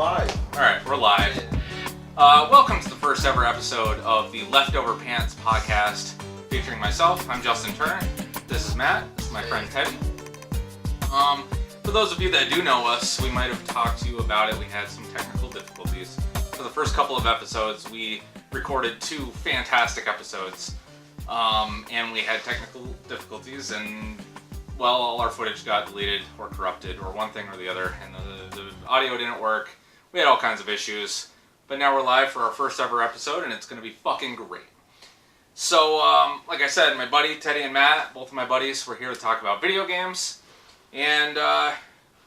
live. Alright, we're live. Welcome to the first ever episode of the Leftover Pants podcast featuring myself. I'm Justin Turner. This is Matt. This is my friend Teddy. For those of you that do know us, we might have talked to you about it. We had some technical difficulties. For the first couple of episodes, we recorded 2 fantastic episodes. And we had technical difficulties, and well, all our footage got deleted or corrupted or one thing or the other, and the audio didn't work. We had all kinds of issues, but now we're live for our first ever episode, and it's going to be fucking great. So, like I said, my buddy Teddy and Matt, both of my buddies, we're here to talk about video games, and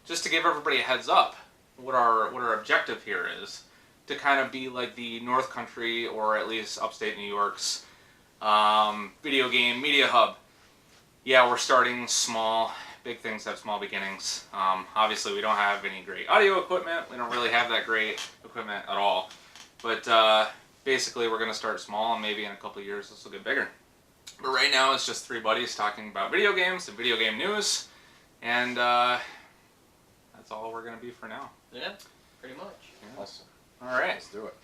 just to give everybody a heads up, what our objective here is to kind of be like the North Country, or at least upstate New York's video game media hub. Yeah, we're starting small. Big things have small beginnings. Obviously, we don't have any great audio equipment. We don't really have that great equipment at all. But basically, we're going to start small, and maybe in a couple of years, this will get bigger. But right now, it's just 3 buddies talking about video games and video game news. And that's all we're going to be for now. Yeah, pretty much. Yeah. Awesome. All right. Let's do it.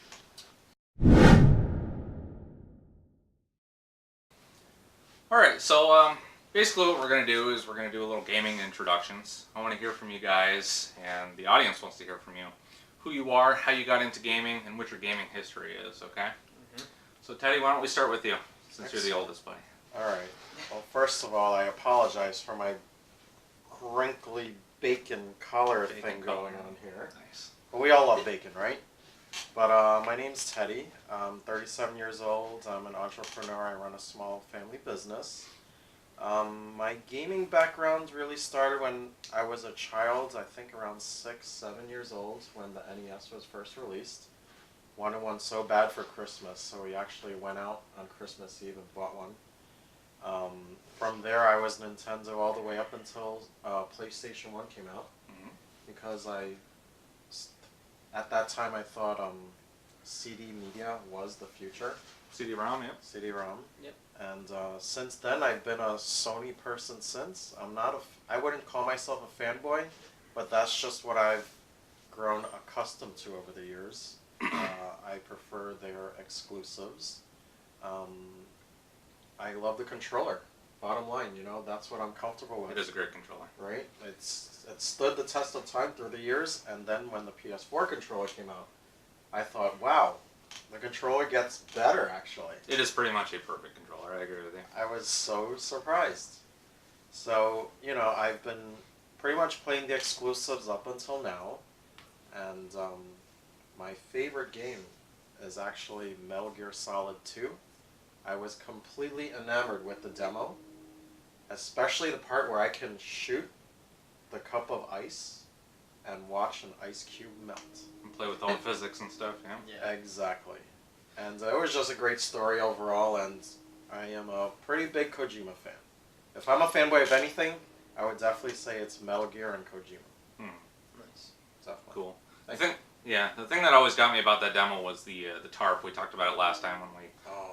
All right, so basically what we're going to do is we're going to do a little gaming introductions. I want to hear from you guys, and the audience wants to hear from you. Who you are, how you got into gaming, and what your gaming history is, okay? Mm-hmm. So Teddy, why don't we start with you, since you're the oldest buddy. Alright. Well, first of all, I apologize for my crinkly bacon collar thing going on here. Nice. But we all love bacon, right? But my name's Teddy. I'm 37 years old. I'm an entrepreneur. I run a small family business. My gaming background really started when I was a child, I think around 6, 7 years old, when the NES was first released. Wanted one so bad for Christmas, so we actually went out on Christmas Eve and bought one. From there, I was Nintendo all the way up until PlayStation 1 came out, because at that time I thought CD media was the future. CD-ROM, yep. CD-ROM. Yep. And since then, I've been a Sony person since. I wouldn't call myself a fanboy, but that's just what I've grown accustomed to over the years. I prefer their exclusives. I love the controller. Bottom line, that's what I'm comfortable with. It is a great controller. Right? It stood the test of time through the years, and then when the PS4 controller came out, I thought, wow, the controller gets better, actually. It is pretty much a perfect controller, I agree with you. I was so surprised. So, I've been pretty much playing the exclusives up until now, and my favorite game is actually Metal Gear Solid 2. I was completely enamored with the demo, especially the part where I can shoot the cup of ice and watch an ice cube melt. And play with all the physics and stuff, yeah? Yeah. Exactly. And it was just a great story overall, and I am a pretty big Kojima fan. If I'm a fanboy of anything, I would definitely say it's Metal Gear and Kojima. Nice. Definitely. Cool. The thing that always got me about that demo was the tarp. We talked about it last time when we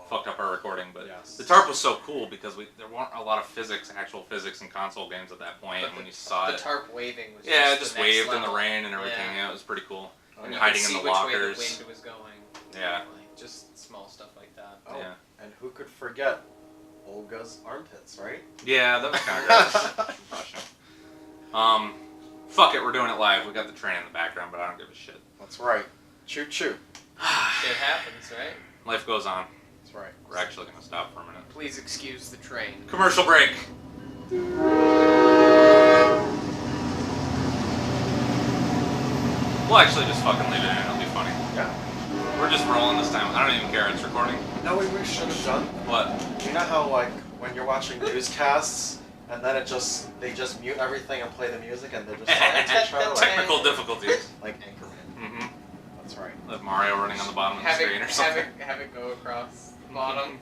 fucked up our recording, but yes. The tarp was so cool because there weren't a lot of actual physics in console games at that point, and when you saw the tarp waving was it just waved level. in the rain and everything. Yeah, it was pretty cool. And hiding in the lockers. Which way the wind was going. Yeah. Just small stuff like that. Oh, yeah. And who could forget Olga's armpits, right? Yeah, that was kind of gross. Fuck it, we're doing it live. We got the train in the background, but I don't give a shit. That's right. Choo choo. It happens, right? Life goes on. That's right. We're actually going to stop for a minute. Please excuse the train. Commercial break. We'll actually just fucking leave it in. It'll be funny. Yeah. We're just rolling this time. I don't even care. It's recording. No, we should have done. What? You know how when you're watching newscasts and then they just mute everything and play the music and they're just talking to each other Technical difficulties. like Anchorman. Mm-hmm. That's right. Like Mario running on the bottom of the screen or something. Have it go across the bottom.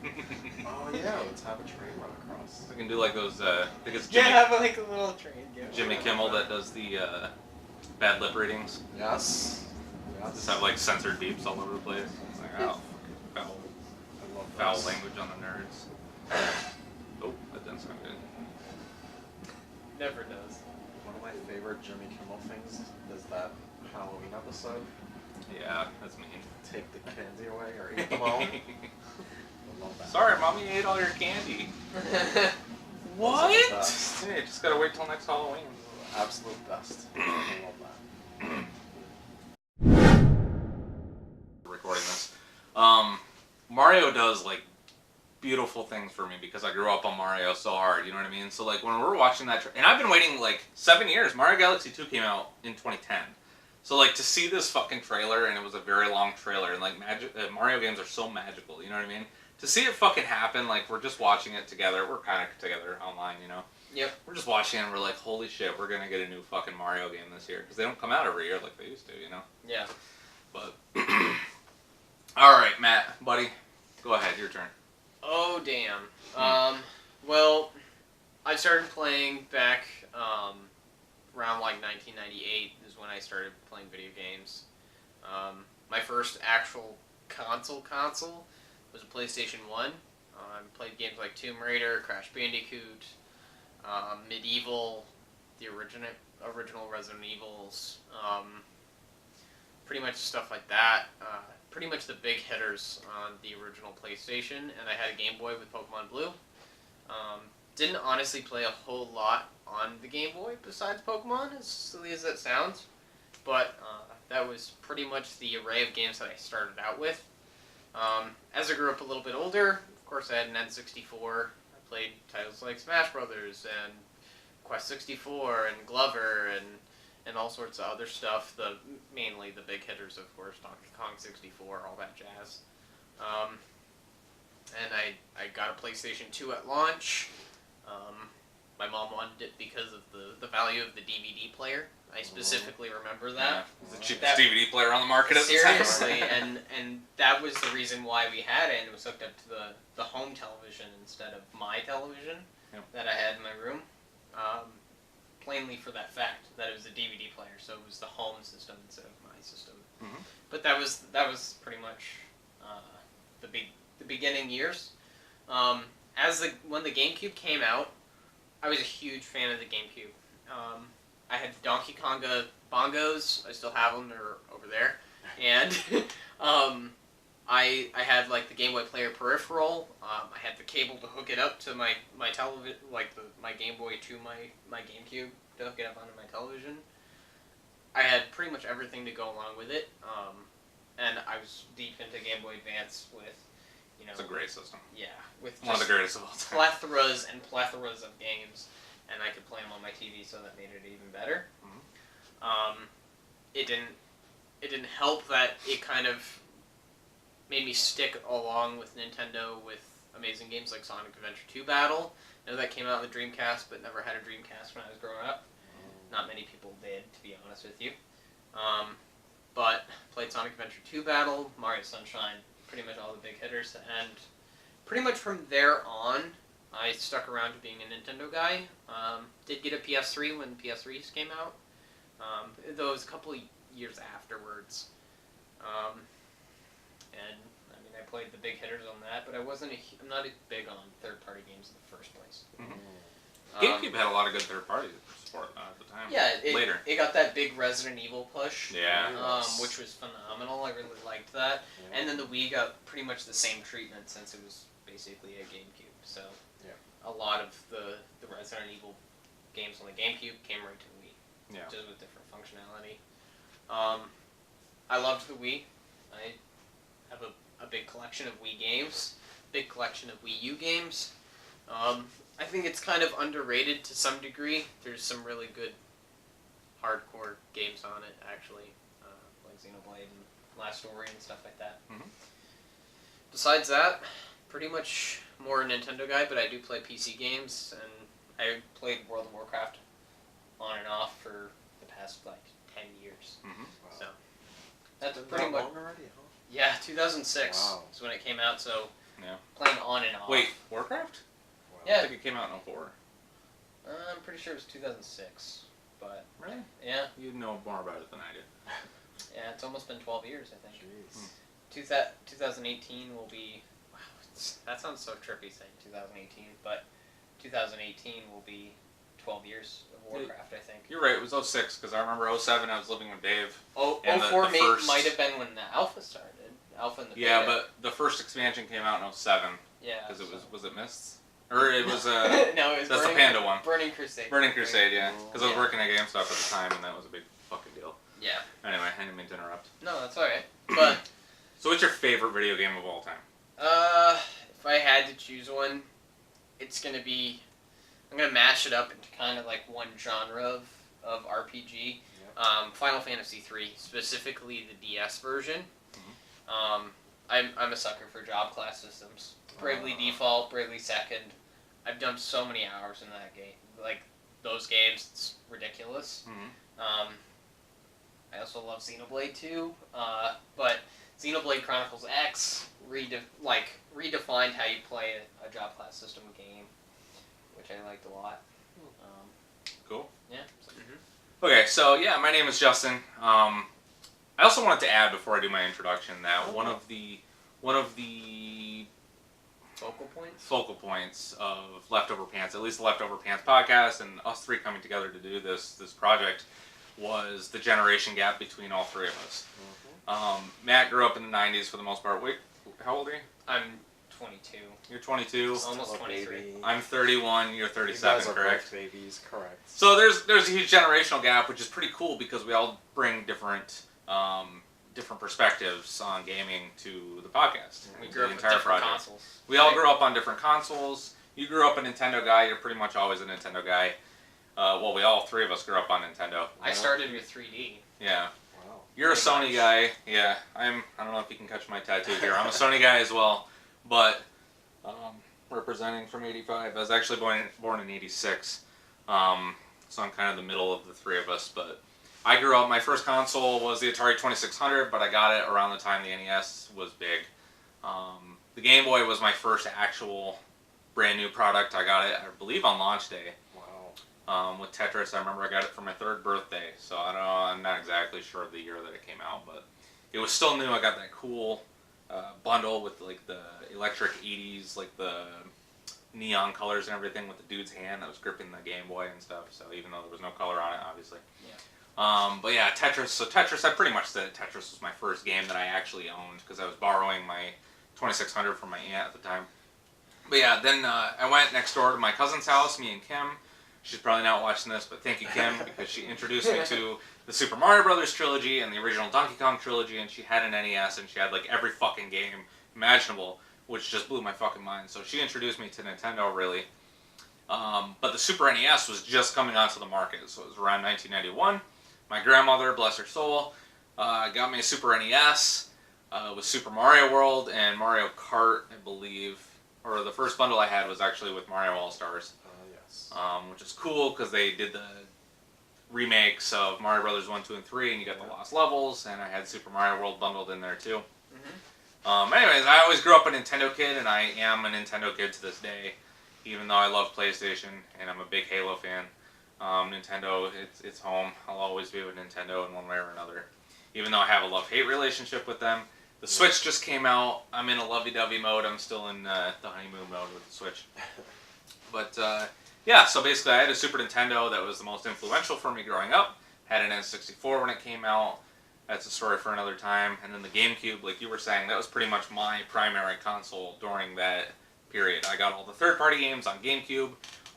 Oh yeah, let's have a train run across. We can do like those. I think it's Yeah, Jimmy, have like a little train. Jimmy Kimmel that does the bad lip readings. Yes. Just have like censored beeps all over the place. It's like, oh, fucking foul language on the nerds. Oh, that didn't sound good. Never does. One of my favorite Jimmy Kimmel things is that Halloween episode Yeah, that's mean. Take the candy away or eat them all. I love that. Sorry, Mommy ate all your candy. What? Those are the best. Hey, just gotta wait till next Halloween. Absolute best. I love that. Recording this. Mario does like beautiful things for me because I grew up on Mario so hard, you know what I mean? So like when we're watching that, and I've been waiting like 7 years. Mario Galaxy 2 came out in 2010. So like to see this fucking trailer, and it was a very long trailer, and like Mario games are so magical, you know what I mean? To see it fucking happen, like we're just watching it together. We're kind of together online, you know? Yep. We're just watching it and we're like, holy shit, we're gonna get a new fucking Mario game this year. Because they don't come out every year like they used to, you know? Yeah. But, alright, Matt, buddy, go ahead, your turn. Oh, damn. Well, I started playing back around like 1998 is when I started playing video games. My first actual console was a PlayStation 1. Played games like Tomb Raider, Crash Bandicoot, Medieval, the original Resident Evils, pretty much stuff like that. Pretty much the big hitters on the original PlayStation, and I had a Game Boy with Pokemon Blue. Didn't honestly play a whole lot on the Game Boy besides Pokemon, as silly as that sounds, but that was pretty much the array of games that I started out with. As I grew up a little bit older, of course I had an N64. I played titles like Smash Brothers and Quest 64 and Glover and all sorts of other stuff. Mainly the big hitters, of course, Donkey Kong 64, all that jazz. And I got a PlayStation 2 at launch. My mom wanted it because of the value of the DVD player. I specifically remember that. It was the cheapest DVD player on the market at the time. Seriously, and that was the reason why we had it, and it was hooked up to the home television instead of my television that I had in my room. Plainly for that fact that it was a DVD player, so it was the home system instead of my system. Mm-hmm. But that was pretty much the beginning years. When the GameCube came out, I was a huge fan of the GameCube. I had Donkey Konga bongos. I still have them. They're over there. And I had like the Game Boy Player peripheral. I had the cable to hook it up to my television, like my Game Boy to my GameCube to hook it up onto my television. I had pretty much everything to go along with it. And I was deep into Game Boy Advance with, you know. It's a great system. Yeah, with One of the greatest of all time. plethoras and plethoras of games, and I could play them on my TV, so that made it even better. Mm-hmm. It didn't help that it kind of made me stick along with Nintendo with amazing games like Sonic Adventure 2 Battle. I know that came out on the Dreamcast, but never had a Dreamcast when I was growing up. Not many people did, to be honest with you. But played Sonic Adventure 2 Battle, Mario Sunshine, pretty much all the big hitters, and pretty much from there on, I stuck around to being a Nintendo guy. Did get a PS3 when PS3s came out, though it was a couple of years afterwards. And I mean, I played the big hitters on that, but I'm not big on third-party games in the first place. Mm-hmm. GameCube had a lot of good third-party support at the time. Yeah, later. It got that big Resident Evil push. Yeah. Which was phenomenal. I really liked that. Yeah. And then the Wii got pretty much the same treatment since it was basically a GameCube. So a lot of the Resident Evil games on the GameCube came right to the Wii. Yeah. Just with different functionality. I loved the Wii. I have a big collection of Wii games. Big collection of Wii U games. I think it's kind of underrated to some degree. There's some really good hardcore games on it, actually, like Xenoblade and Last Story and stuff like that. Mm-hmm. Besides that, pretty much more a Nintendo guy, but I do play PC games, and I played World of Warcraft on and off for the past, 10 years. Mm-hmm. Wow. So, that's pretty much... long already, huh? Yeah, 2006 Wow. is when it came out, so Yeah. playing on and off. Wait, Warcraft? Wow. Yeah. I think it came out in 04. I'm pretty sure it was 2006, but Really? yeah, You know more about it than I do. yeah, it's almost been 12 years, I think. Jeez. 2018 will be, wow, that sounds so trippy saying 2018, but 2018 will be 12 years of Warcraft, I think. You're right, it was 06, because I remember 07 I was living with Dave. And 04 the first... might have been when the Alpha started. Alpha and the Yeah, Beta. but the first expansion came out in 07. Yeah. Because it was it Mists? Or it was, no, it was that's Burning, the Panda one. Burning Crusade. Burning Crusade, yeah. Because I was Yeah. working at GameStop at the time, and that was a big fucking deal. Yeah. Anyway, I didn't mean to interrupt. No, that's alright. But, So what's your favorite video game of all time? if I had to choose one, it's gonna be... I'm gonna mash it up into kind of like one genre of RPG. Yep. Final Fantasy III, specifically the DS version. Mm-hmm. I'm a sucker for job class systems. Bravely Default, Bravely Second. I've done so many hours in that game. Like, those games, it's ridiculous. Mm-hmm. I also love Xenoblade 2, but Xenoblade Chronicles X redefined how you play a job class system game, which I liked a lot. Cool. Yeah. Okay, so yeah, my name is Justin. I also wanted to add before I do my introduction that one of the Focal points of Leftover Pants, at least the Leftover Pants podcast, and us three coming together to do this project, was the generation gap between all three of us. Mm-hmm. Matt grew up in the 90s for the most part. Wait, how old are you? I'm 22. You're 22. Almost Still a 23. baby. I'm 31. You're You 37, guys are correct? both babies, correct. So there's a huge generational gap, which is pretty cool because we all bring different perspectives on gaming to the podcast. We to grew the up with entire different project. consoles. We all grew up on different consoles. You grew up a Nintendo guy. You're pretty much always a Nintendo guy. Well, we all three of us grew up on Nintendo. I started with 3D. Yeah. Wow. You're a Pretty Sony much. guy. Yeah. I don't know if you can catch my tattoo here. I'm a Sony guy as well, but representing from '85. I was actually born in '86, so I'm kind of the middle of the three of us. But I grew up. My first console was the Atari 2600, but I got it around the time the NES was big. The Game Boy was my first actual brand new product. I got it, I believe, on launch day. Wow. With Tetris. I remember I got it for my 3rd birthday, so I don't know, I'm not exactly sure of the year that it came out, but it was still new. I got that cool bundle with like the electric 80s, like the neon colors and everything with the dude's hand that was gripping the Game Boy and stuff, so even though there was no color on it, obviously. Yeah. But yeah, Tetris, so Tetris, I pretty much said Tetris was my first game that I actually owned, because I was borrowing my 2600 from my aunt at the time. But yeah, then I went next door to my cousin's house, me and Kim. She's probably not watching this, but thank you, Kim, because she introduced me to the Super Mario Brothers trilogy and the original Donkey Kong trilogy, and she had an NES, and she had like every fucking game imaginable, which just blew my fucking mind. So she introduced me to Nintendo, really. But the Super NES was just coming onto the market, so it was around 1991. My grandmother, bless her soul, got me a Super NES with Super Mario World and Mario Kart, I believe. Or the first bundle I had was actually with Mario All-Stars. Yes. Which is cool because they did the remakes of Mario Brothers 1, 2, and 3, and you got the Lost Levels, and I had Super Mario World bundled in there too. Anyways, I always grew up a Nintendo kid, and I am a Nintendo kid to this day, even though I love PlayStation, and I'm a big Halo fan. Nintendo, it's home. I'll always be with Nintendo in one way or another, even though I have a love-hate relationship with them. The Switch just came out. I'm in a lovey-dovey mode. I'm still in the honeymoon mode with the Switch. But, yeah, so basically I had a Super Nintendo that was the most influential for me growing up. Had an N64 when it came out. That's a story for another time. And then the GameCube, like you were saying, that was pretty much my primary console during that period. I got all the third-party games on GameCube.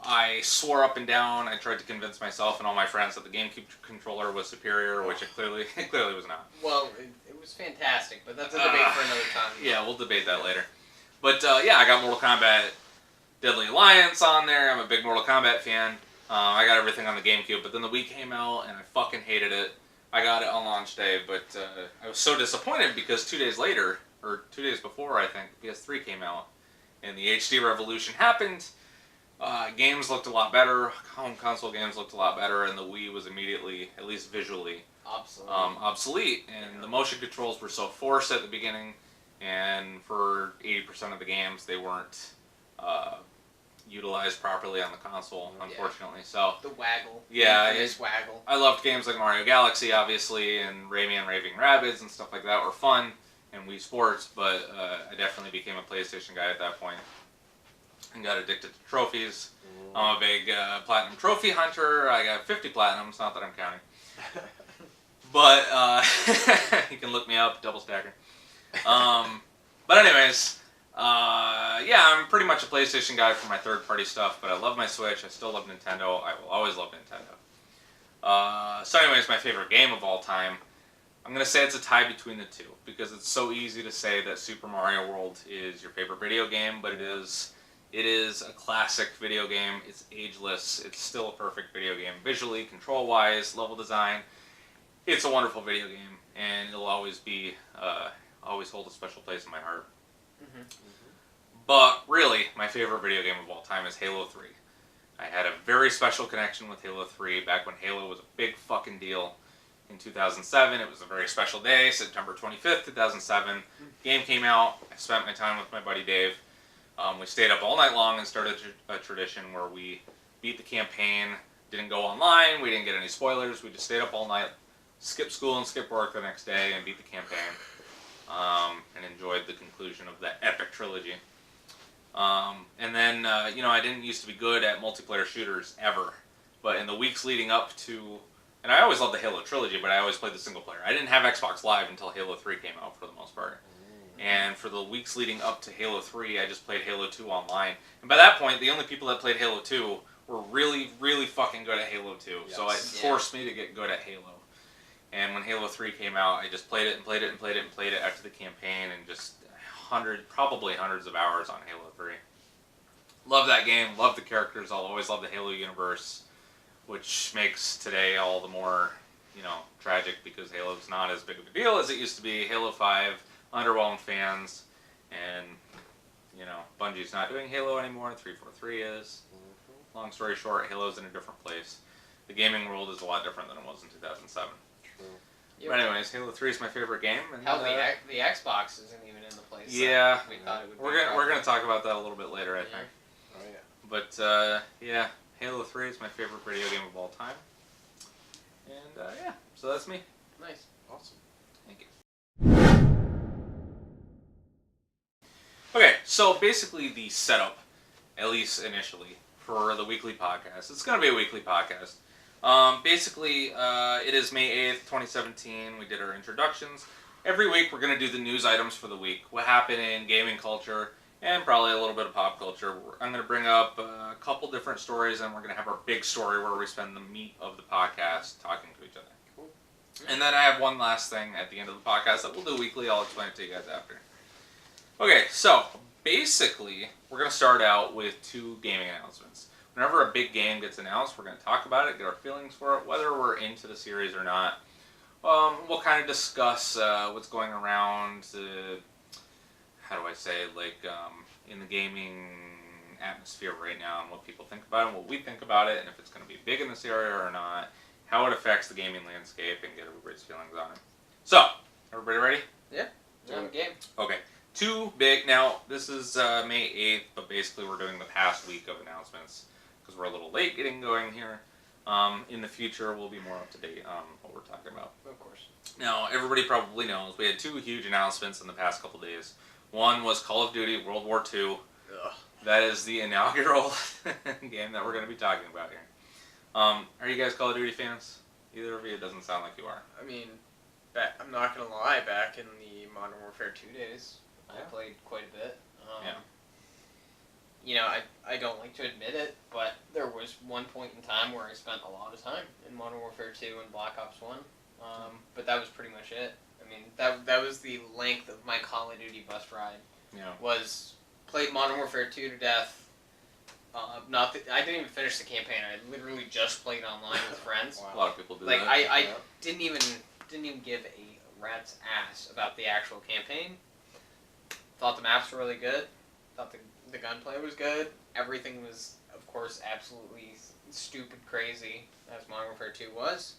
I swore up and down. I tried to convince myself and all my friends that the GameCube controller was superior, which it clearly was not. Well, it was fantastic, but that's a debate for another time. Yeah, we'll debate that later. But yeah, I got Mortal Kombat Deadly Alliance on there. I'm a big Mortal Kombat fan. I got everything on the GameCube, but then the Wii came out, and I fucking hated it. I got it on launch day, but I was so disappointed because 2 days later, or 2 days before, I think, PS3 came out, and the HD revolution happened. Games looked a lot better, home console games looked a lot better, and the Wii was immediately, at least visually, obsolete. And the motion controls were so forced at the beginning, and for 80% of the games, they weren't utilized properly on the console, unfortunately. So the waggle. Yeah, it's waggle. I loved games like Mario Galaxy, obviously, and Rayman Raving Rabbids and stuff like that were fun, and Wii Sports, but I definitely became a PlayStation guy at that point. and got addicted to trophies. I'm a big platinum trophy hunter. I got 50 platinums, not that I'm counting. But you can look me up, double stacker. But anyways, yeah, I'm pretty much a PlayStation guy for my third-party stuff, but I love my Switch. I still love Nintendo. I will always love Nintendo. So anyways, my favorite game of all time, I'm going to say it's a tie between the two, because it's so easy to say that Super Mario World is your favorite video game, but it is a classic video game. It's ageless. It's still a perfect video game. Visually, control-wise, level design, it's a wonderful video game, and it'll always be, always hold a special place in my heart. Mm-hmm. But really, my favorite video game of all time is Halo 3. I had a very special connection with Halo 3 back when Halo was a big fucking deal. In 2007, it was a very special day, September 25th, 2007. Game came out. I spent my time with my buddy Dave. We stayed up all night long and started a tradition where we beat the campaign, didn't go online, we didn't get any spoilers, we just stayed up all night, skipped school and skipped work the next day and beat the campaign, and enjoyed the conclusion of that epic trilogy. And then, I didn't used to be good at multiplayer shooters ever, but in the weeks leading up to... And I always loved the Halo trilogy, but I always played the single player. I didn't have Xbox Live until Halo 3 came out, for the most part. And for the weeks leading up to Halo 3, I just played Halo 2 online. And by that point, the only people that played Halo 2 were really, really fucking good at Halo 2. Yes. So it forced me to get good at Halo. And when Halo 3 came out, I just played it and played it and played it and played it after the campaign, and just probably hundreds of hours on Halo 3. Love that game, love the characters, I'll always love the Halo universe, which makes today all the more, tragic, because Halo's not as big of a deal as it used to be. Halo 5 underwhelmed fans, and, Bungie's not doing Halo anymore, 343 is. Long story short, Halo's in a different place. The gaming world is a lot different than it was in 2007. True. Yep. But anyways, Halo 3 is my favorite game. And, hell, the Xbox isn't even in the place. Yeah, we thought it would. we're gonna talk about that a little bit later, I think. Oh yeah. But yeah, Halo 3 is my favorite video game of all time. And yeah, so that's me. Nice. Awesome. Thank you. Okay, so basically the setup, at least initially, for the weekly podcast. It's going to be a weekly podcast. Basically, it is May 8th, 2017. We did our introductions. Every week we're going to do the news items for the week. What happened in gaming culture, and probably a little bit of pop culture. I'm going to bring up a couple different stories, and we're going to have our big story where we spend the meat of the podcast talking to each other. Cool. And then I have one last thing at the end of the podcast that we'll do weekly. I'll explain it to you guys after. Okay, so basically, we're going to start out with two gaming announcements. Whenever a big game gets announced, we're going to talk about it, get our feelings for it, whether we're into the series or not. We'll kind of discuss what's going around, how do I say, in the gaming atmosphere right now, and what people think about it, and what we think about it, and if it's going to be big in this area or not, how it affects the gaming landscape, and get everybody's feelings on it. So, everybody ready? Yeah, I'm game. Okay. Two big, now this is May 8th, but basically we're doing the past week of announcements, because we're a little late getting going here. In the future, we'll be more up to date on what we're talking about. Of course. Now, everybody probably knows we had two huge announcements in the past couple days. One was Call of Duty World War II. Ugh. That is the inaugural game that we're going to be talking about here. Are you guys Call of Duty fans? Either of you? It doesn't sound like you are. I mean, I'm not going to lie, back in the Modern Warfare 2 days, I played quite a bit. I don't like to admit it, but there was one point in time where I spent a lot of time in Modern Warfare 2 and Black Ops 1, but that was pretty much it. I mean, that was the length of my Call of Duty bus ride. Yeah. Was played Modern Warfare 2 to death. I didn't even finish the campaign. I literally just played online with friends. Wow. A lot of people do like, that. I didn't even give a rat's ass about the actual campaign. Thought the maps were really good. Thought the gunplay was good. Everything was, of course, absolutely stupid crazy, as Modern Warfare 2 was.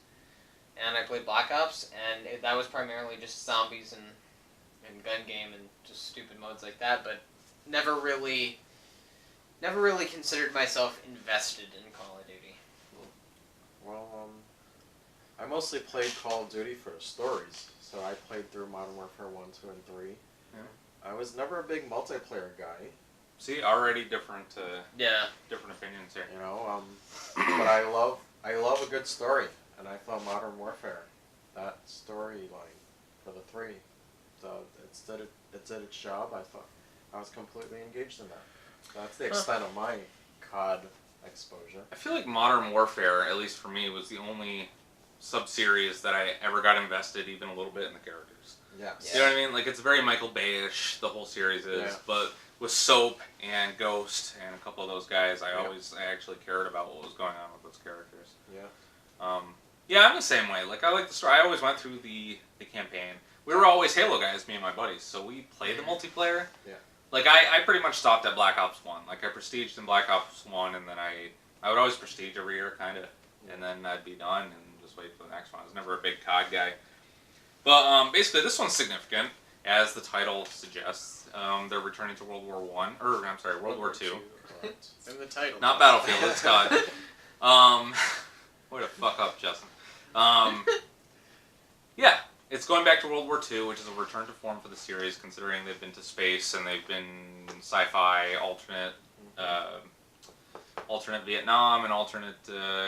And I played Black Ops, and that was primarily just zombies and gun game and just stupid modes like that, but never really considered myself invested in Call of Duty. Well, I mostly played Call of Duty for the stories, so I played through Modern Warfare 1, 2, and 3. Yeah. I was never a big multiplayer guy. See, already different Yeah. different opinions here. You know, but I love a good story, and I thought Modern Warfare, that storyline for the 3, it did its job. I thought I was completely engaged in that. That's the extent of my COD exposure. I feel like Modern Warfare, at least for me, was the only sub-series that I ever got invested even a little bit in the characters. Yes. You know what I mean? Like, it's very Michael Bay-ish, the whole series is, Yeah. but with Soap and Ghost and a couple of those guys, I Yep. actually cared about what was going on with those characters. Yeah. Yeah, I'm the same way. Like, I like the story. I always went through the campaign. We were always Halo guys, me and my buddies, so we played the multiplayer. Yeah. Like, I pretty much stopped at Black Ops 1. Like, I prestiged in Black Ops 1, and then I would always prestige every year, kind of, and then I'd be done and just wait for the next one. I was never a big COD guy. But basically, this one's significant, as the title suggests. They're returning to World War I, or I'm sorry, World War II. Correct. It's in the title. Not Battlefield, it's COD. Way to fuck up, Justin. Yeah, it's going back to World War II, which is a return to form for the series, considering they've been to space and they've been sci-fi, alternate Vietnam and alternate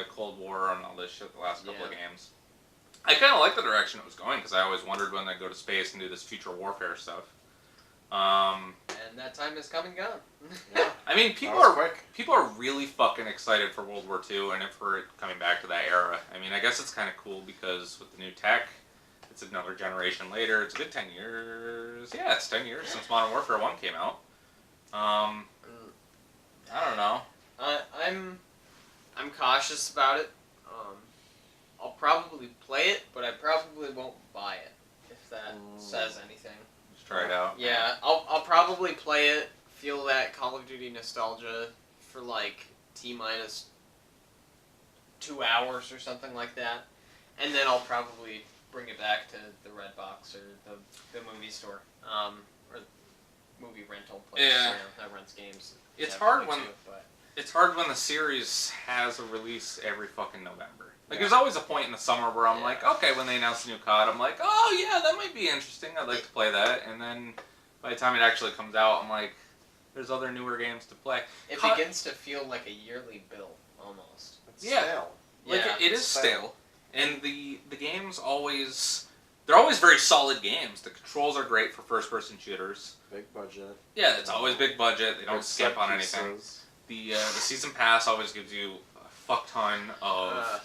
Cold War and all this shit the last couple of games. I kind of like the direction it was going, because I always wondered when they'd go to space and do this future warfare stuff. And that time is come and gone. Yeah. I mean, That was quick. people are really fucking excited for World War II and for it coming back to that era. I mean, I guess it's kind of cool because with the new tech, it's another generation later. It's a good 10 years. Yeah, it's 10 years since Modern Warfare 1 came out. I don't know. I'm cautious about it. I'll probably play it, but I probably won't buy it, if that says anything. Just try it out. Yeah, I'll probably play it, feel that Call of Duty nostalgia for like T-minus 2 hours or something like that, and then I'll probably bring it back to the Red Box or the movie store, or movie rental place, Yeah. that rents games. It's hard when too, but it's hard when the series has a release every fucking November. Like, there's always a point in the summer where I'm like, okay, when they announce the new COD, I'm like, oh yeah, that might be interesting. I'd like to play that. And then by the time it actually comes out, I'm like, there's other newer games to play. it COD begins to feel like a yearly bill almost. It's Yeah. stale. Like, Yeah, it is it's stale. And the games they're always very solid games. The controls are great for first-person shooters. Big budget. Yeah, it's always big budget. They don't Good skimp set on anything. pieces. The season pass always gives you a fuck ton of...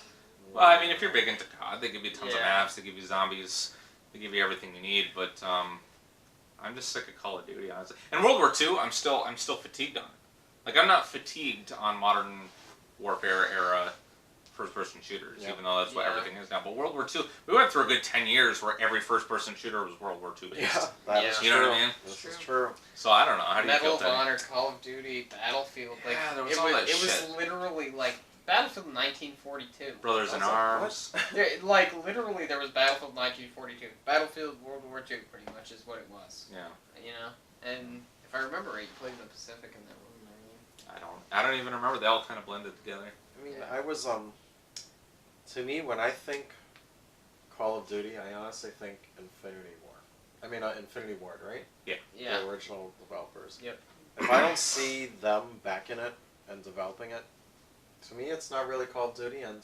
well, I mean, if you're big into COD, they give you tons of maps, they give you zombies, they give you everything you need, but I'm just sick of Call of Duty, honestly. And World War II, I'm still fatigued on it. Like, I'm not fatigued on Modern Warfare era first-person shooters, even though that's what everything is now. But World War II, we went through a good 10 years where every first-person shooter was World War II based. Yeah, that is You true. know what I mean? This is true. So I don't know. How do you Medal feel of today? Honor, Call of Duty, Battlefield. Like, Yeah, there was it all was, that it was shit. literally like Battlefield 1942. Brothers in I was like, Arms. Like, literally, there was Battlefield 1942. Battlefield World War II, pretty much, is what it was. Yeah. You know? And if I remember right, you played in the Pacific in that one. I don't even remember. They all kind of blended together. I mean, I was to me, when I think Call of Duty, I honestly think Infinity War. I mean, Infinity Ward, right? Yeah. The original developers. Yep. If I don't see them backing it and developing it, to me, it's not really Call of Duty, and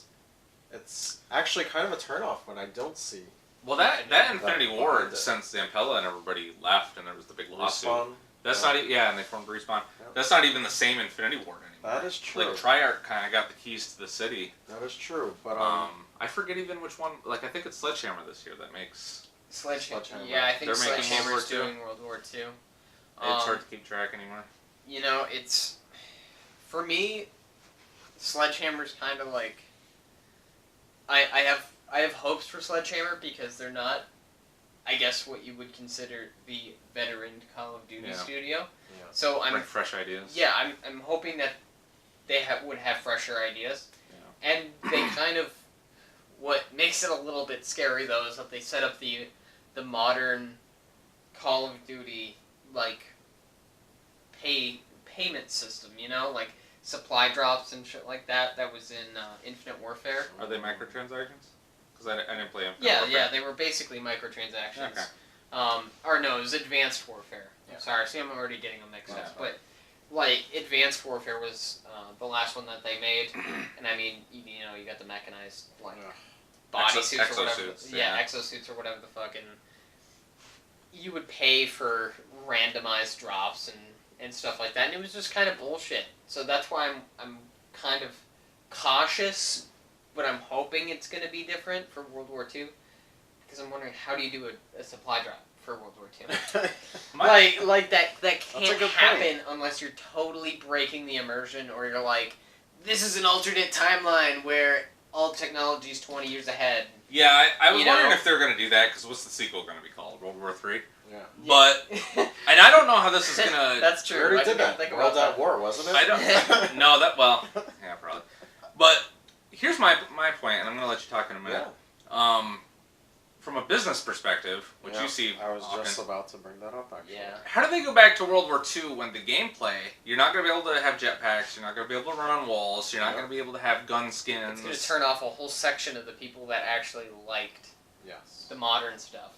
it's actually kind of a turnoff when I don't see. Well, that Infinity That Ward, behind it. since the Impella and everybody left, and there was the big lawsuit. Respawn. That's Yeah. not and they formed Respawn. Yeah. That's not even the same Infinity Ward anymore. That is true. Like, Treyarch kind of got the keys to the city. That is true, but I forget even which one. Like, I think it's Sledgehammer this year that makes. Sledgehammer. Sledgehammer. Yeah, I think They're making Sledgehammer's World War II. doing World War II. It's hard to keep track anymore. You know, it's... For me, Sledgehammer's kind of like... I have hopes for Sledgehammer because they're not, I guess, what you would consider the veteran Call of Duty studio. Yeah. So I'm... Bring fresh ideas. Yeah, I'm hoping that they would have fresher ideas. Yeah. And they kind of... What makes it a little bit scary, though, is that they set up the modern Call of Duty, like, payment system, you know? Like, supply drops and shit like that. That was in Infinite Warfare. Are they microtransactions? Because I didn't play Infinite Yeah, Warfare. yeah, they were basically microtransactions. Okay. Or no, it was Advanced Warfare. Yeah. Sorry, see, I'm already getting them mixed Yeah. up. But, like Advanced Warfare was the last one that they made, and I mean, you got the mechanized like bodysuits or whatever. Exosuits, Exosuits or whatever the fuck, and you would pay for randomized drops and stuff like that, and it was just kind of bullshit. So that's why I'm kind of cautious, but I'm hoping it's going to be different for World War II, because I'm wondering, how do you do a supply drop for World War II? like that can't happen unless you're totally breaking the immersion, or you're like, this is an alternate timeline where all technology is 20 years ahead. Yeah, I was wondering if they were going to do that, because what's the sequel going to be called? World War III? Yeah. But, and I don't know how this is going to... That's true. We already did that. World at War, wasn't it? I don't... No, yeah, probably. But, here's my point, and I'm going to let you talk in a minute. Yeah. From a business perspective, which you see I was often, just about to bring that up, actually. Yeah. How do they go back to World War II when the gameplay, you're not going to be able to have jetpacks, you're not going to be able to run on walls, you're not going to be able to have gun skins. It's going to turn off a whole section of the people that actually liked the modern stuff.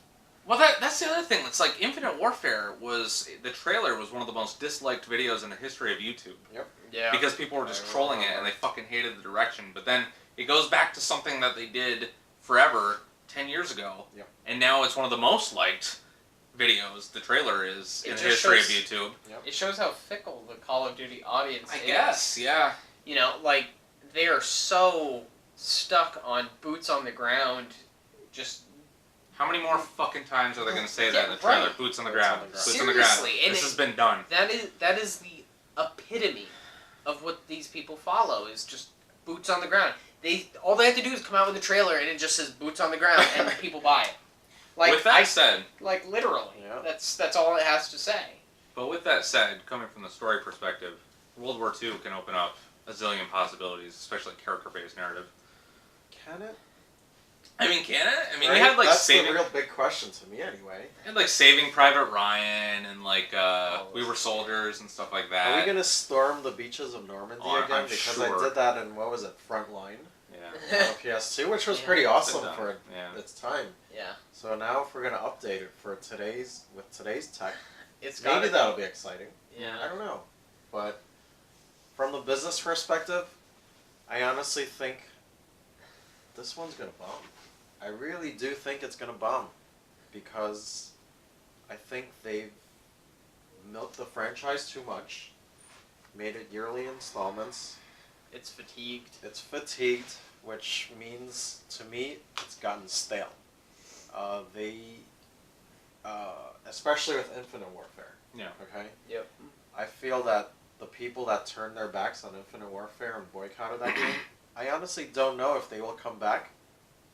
Well, that's the other thing. It's like Infinite Warfare the trailer was one of the most disliked videos in the history of YouTube. Yep. Yeah. Because people were just trolling it and they fucking hated the direction. But then it goes back to something that they did forever, 10 years ago. Yep. And now it's one of the most liked videos, the trailer is, in the history of YouTube. Yep. It shows how fickle the Call of Duty audience is. I guess, yeah. You know, like, they are so stuck on boots on the ground, just... How many more fucking times are they going to say that in the trailer? Right. Boots on the ground. Seriously, Boots on the ground. and This has been done. That is the epitome of what these people follow, is just boots on the ground. All they have to do is come out with a trailer and it just says boots on the ground and people buy it. Like, with that said... Like, literally. Yeah. That's all it has to say. But with that said, coming from the story perspective, World War II can open up a zillion possibilities, especially character-based narrative. Can it? I mean, can it? I mean, right? you had like That's the real big question to me, anyway. And like Saving Private Ryan and like We Were Soldiers and stuff like that. Are we gonna storm the beaches of Normandy again? I'm because sure. I did that in Frontline. Yeah. On PS2, which was pretty awesome for its time. Yeah. So now, if we're gonna update it for today's tech, maybe that'll be exciting. Yeah. I don't know, but from the business perspective, I honestly think this one's gonna bomb. I really do think it's going to bomb, because I think they've milked the franchise too much, made it yearly installments. It's fatigued. Which means, to me, it's gotten stale. Especially with Infinite Warfare. Yeah. Okay? Yep. I feel that the people that turned their backs on Infinite Warfare and boycotted that game, I honestly don't know if they will come back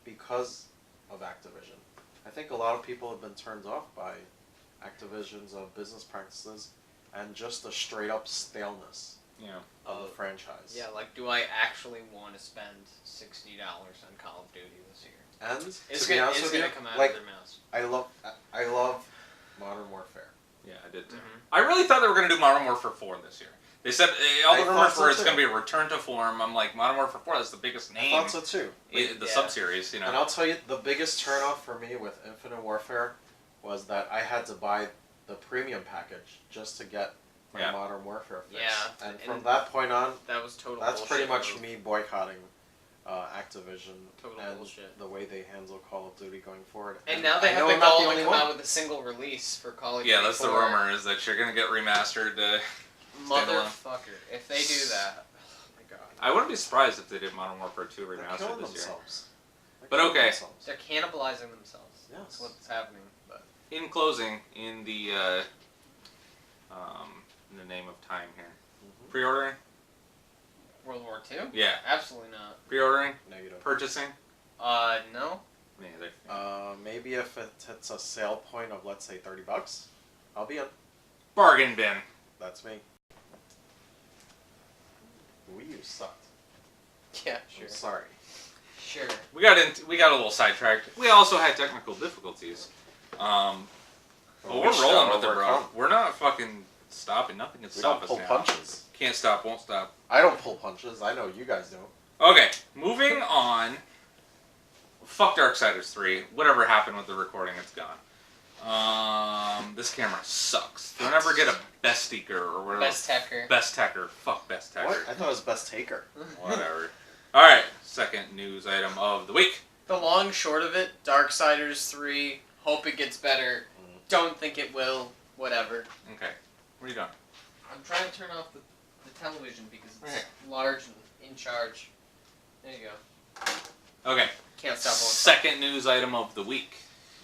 because of Activision. I think a lot of people have been turned off by Activision's business practices and just the straight up staleness of the franchise. Yeah, like, do I actually want to spend $60 on Call of Duty this year? And it's to be honest with you, come out like, of their mouths. I love Modern Warfare. Yeah, I did too. Mm-hmm. I really thought they were going to do Modern Warfare 4 this year. They said all the rumors were it's going to be a return to form. I'm like, Modern Warfare 4, that's the biggest name. I thought so too. The sub-series, you know. And I'll tell you, the biggest turnoff for me with Infinite Warfare was that I had to buy the premium package just to get my Modern Warfare fix. Yeah. And from that point on, that was total that's bullshit. pretty much me boycotting Activision and bullshit. The way they handle Call of Duty going forward. And now they have the goal to come out with a single release for Call of Duty. Yeah, that's the rumor, is that you're going to get remastered. Motherfucker, if they do that, oh my god. I wouldn't be surprised if they did Modern Warfare 2 remastered this year. But okay. They're cannibalizing themselves. Yes. That's what's happening. But in closing, in the name of time here, pre-ordering? World War II? Yeah. Absolutely not. Pre-ordering? Negative. Purchasing? No. Me neither. Maybe if it hits a sale point of, let's say, $30, I'll be in. Bargain bin. That's me. Wii U sucked. Yeah, sure. I'm sorry. Sure. We got a little sidetracked. We also had technical difficulties. But we're rolling with it, bro. We're not fucking stopping. Nothing can stop us now. We don't pull punches. Can't stop, won't stop. I don't pull punches. I know you guys don't. Okay, moving on. Fuck Darksiders 3. Whatever happened with the recording, it's gone. This camera sucks. Don't ever get a best taker or whatever. Best tacker. Best tacker. Fuck best tacker. What? I thought it was best taker. Whatever. Alright, second news item of the week. The long short of it, Darksiders 3, hope it gets better. Don't think it will. Whatever. Okay. What are you doing? I'm trying to turn off the television because it's large and in charge. There you go. Okay. Can't stop. Second news item of the week.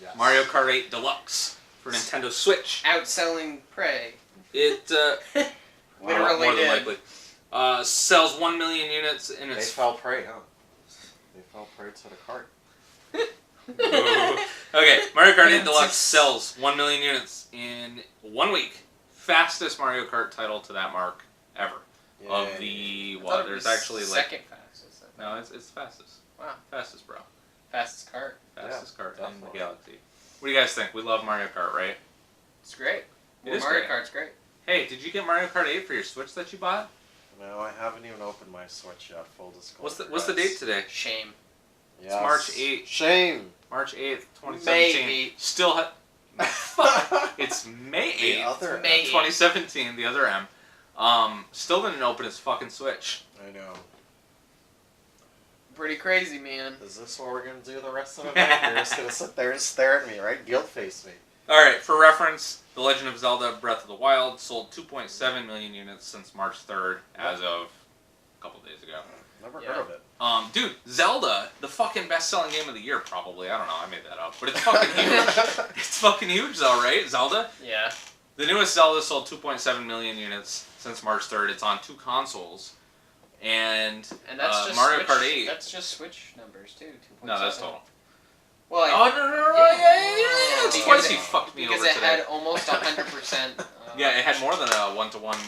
Yes. Mario Kart 8 Deluxe for Nintendo Switch. Outselling Prey. It, Literally more than did. likely. Sells 1 million units in They its... fell prey, huh? They fell prey to the cart. Okay, Mario Kart 8 Deluxe sells 1 million units in 1 week. Fastest Mario Kart title to that mark ever. Yay. Of the... I thought Well, it there's was actually like... second fastest. I think. No, it's fastest. Wow. Fastest, bro. Fastest cart. Fastest kart in the definitely. galaxy. What do you guys think? We love Mario Kart, right? It's great. It Well, is Mario great. Kart's great. Hey, did you get Mario Kart 8 for your Switch that you bought? No, I haven't even opened my Switch yet, full disclosure. What's the date today? Shame. Yes. It's March 8th. Shame! March 8th, 2017. May 8th. Still Fuck. It's May 8th. The other May 8th. 2017, the other M. Still didn't open his fucking Switch. I know. Pretty crazy, man. Is this what we're gonna do the rest of the night? You're just gonna sit there and stare at me, right? Guilt face me. Alright, for reference, The Legend of Zelda Breath of the Wild sold 2.7 million units since March 3rd, as of a couple days ago. Never Yeah. heard of it. Dude, Zelda, the fucking best-selling game of the year, probably. I don't know, I made that up. But it's fucking huge. It's fucking huge, though, right? Zelda? Yeah. The newest Zelda sold 2.7 million units since March 3rd. It's on 2 consoles. And that's just Mario Switch, Kart 8. That's just Switch numbers, too. 2.7. No, that's total. Well, Oh, yeah. It's Because twice it- he fucked me because over it today. had almost 100%. Yeah, it had more than a one-to-one...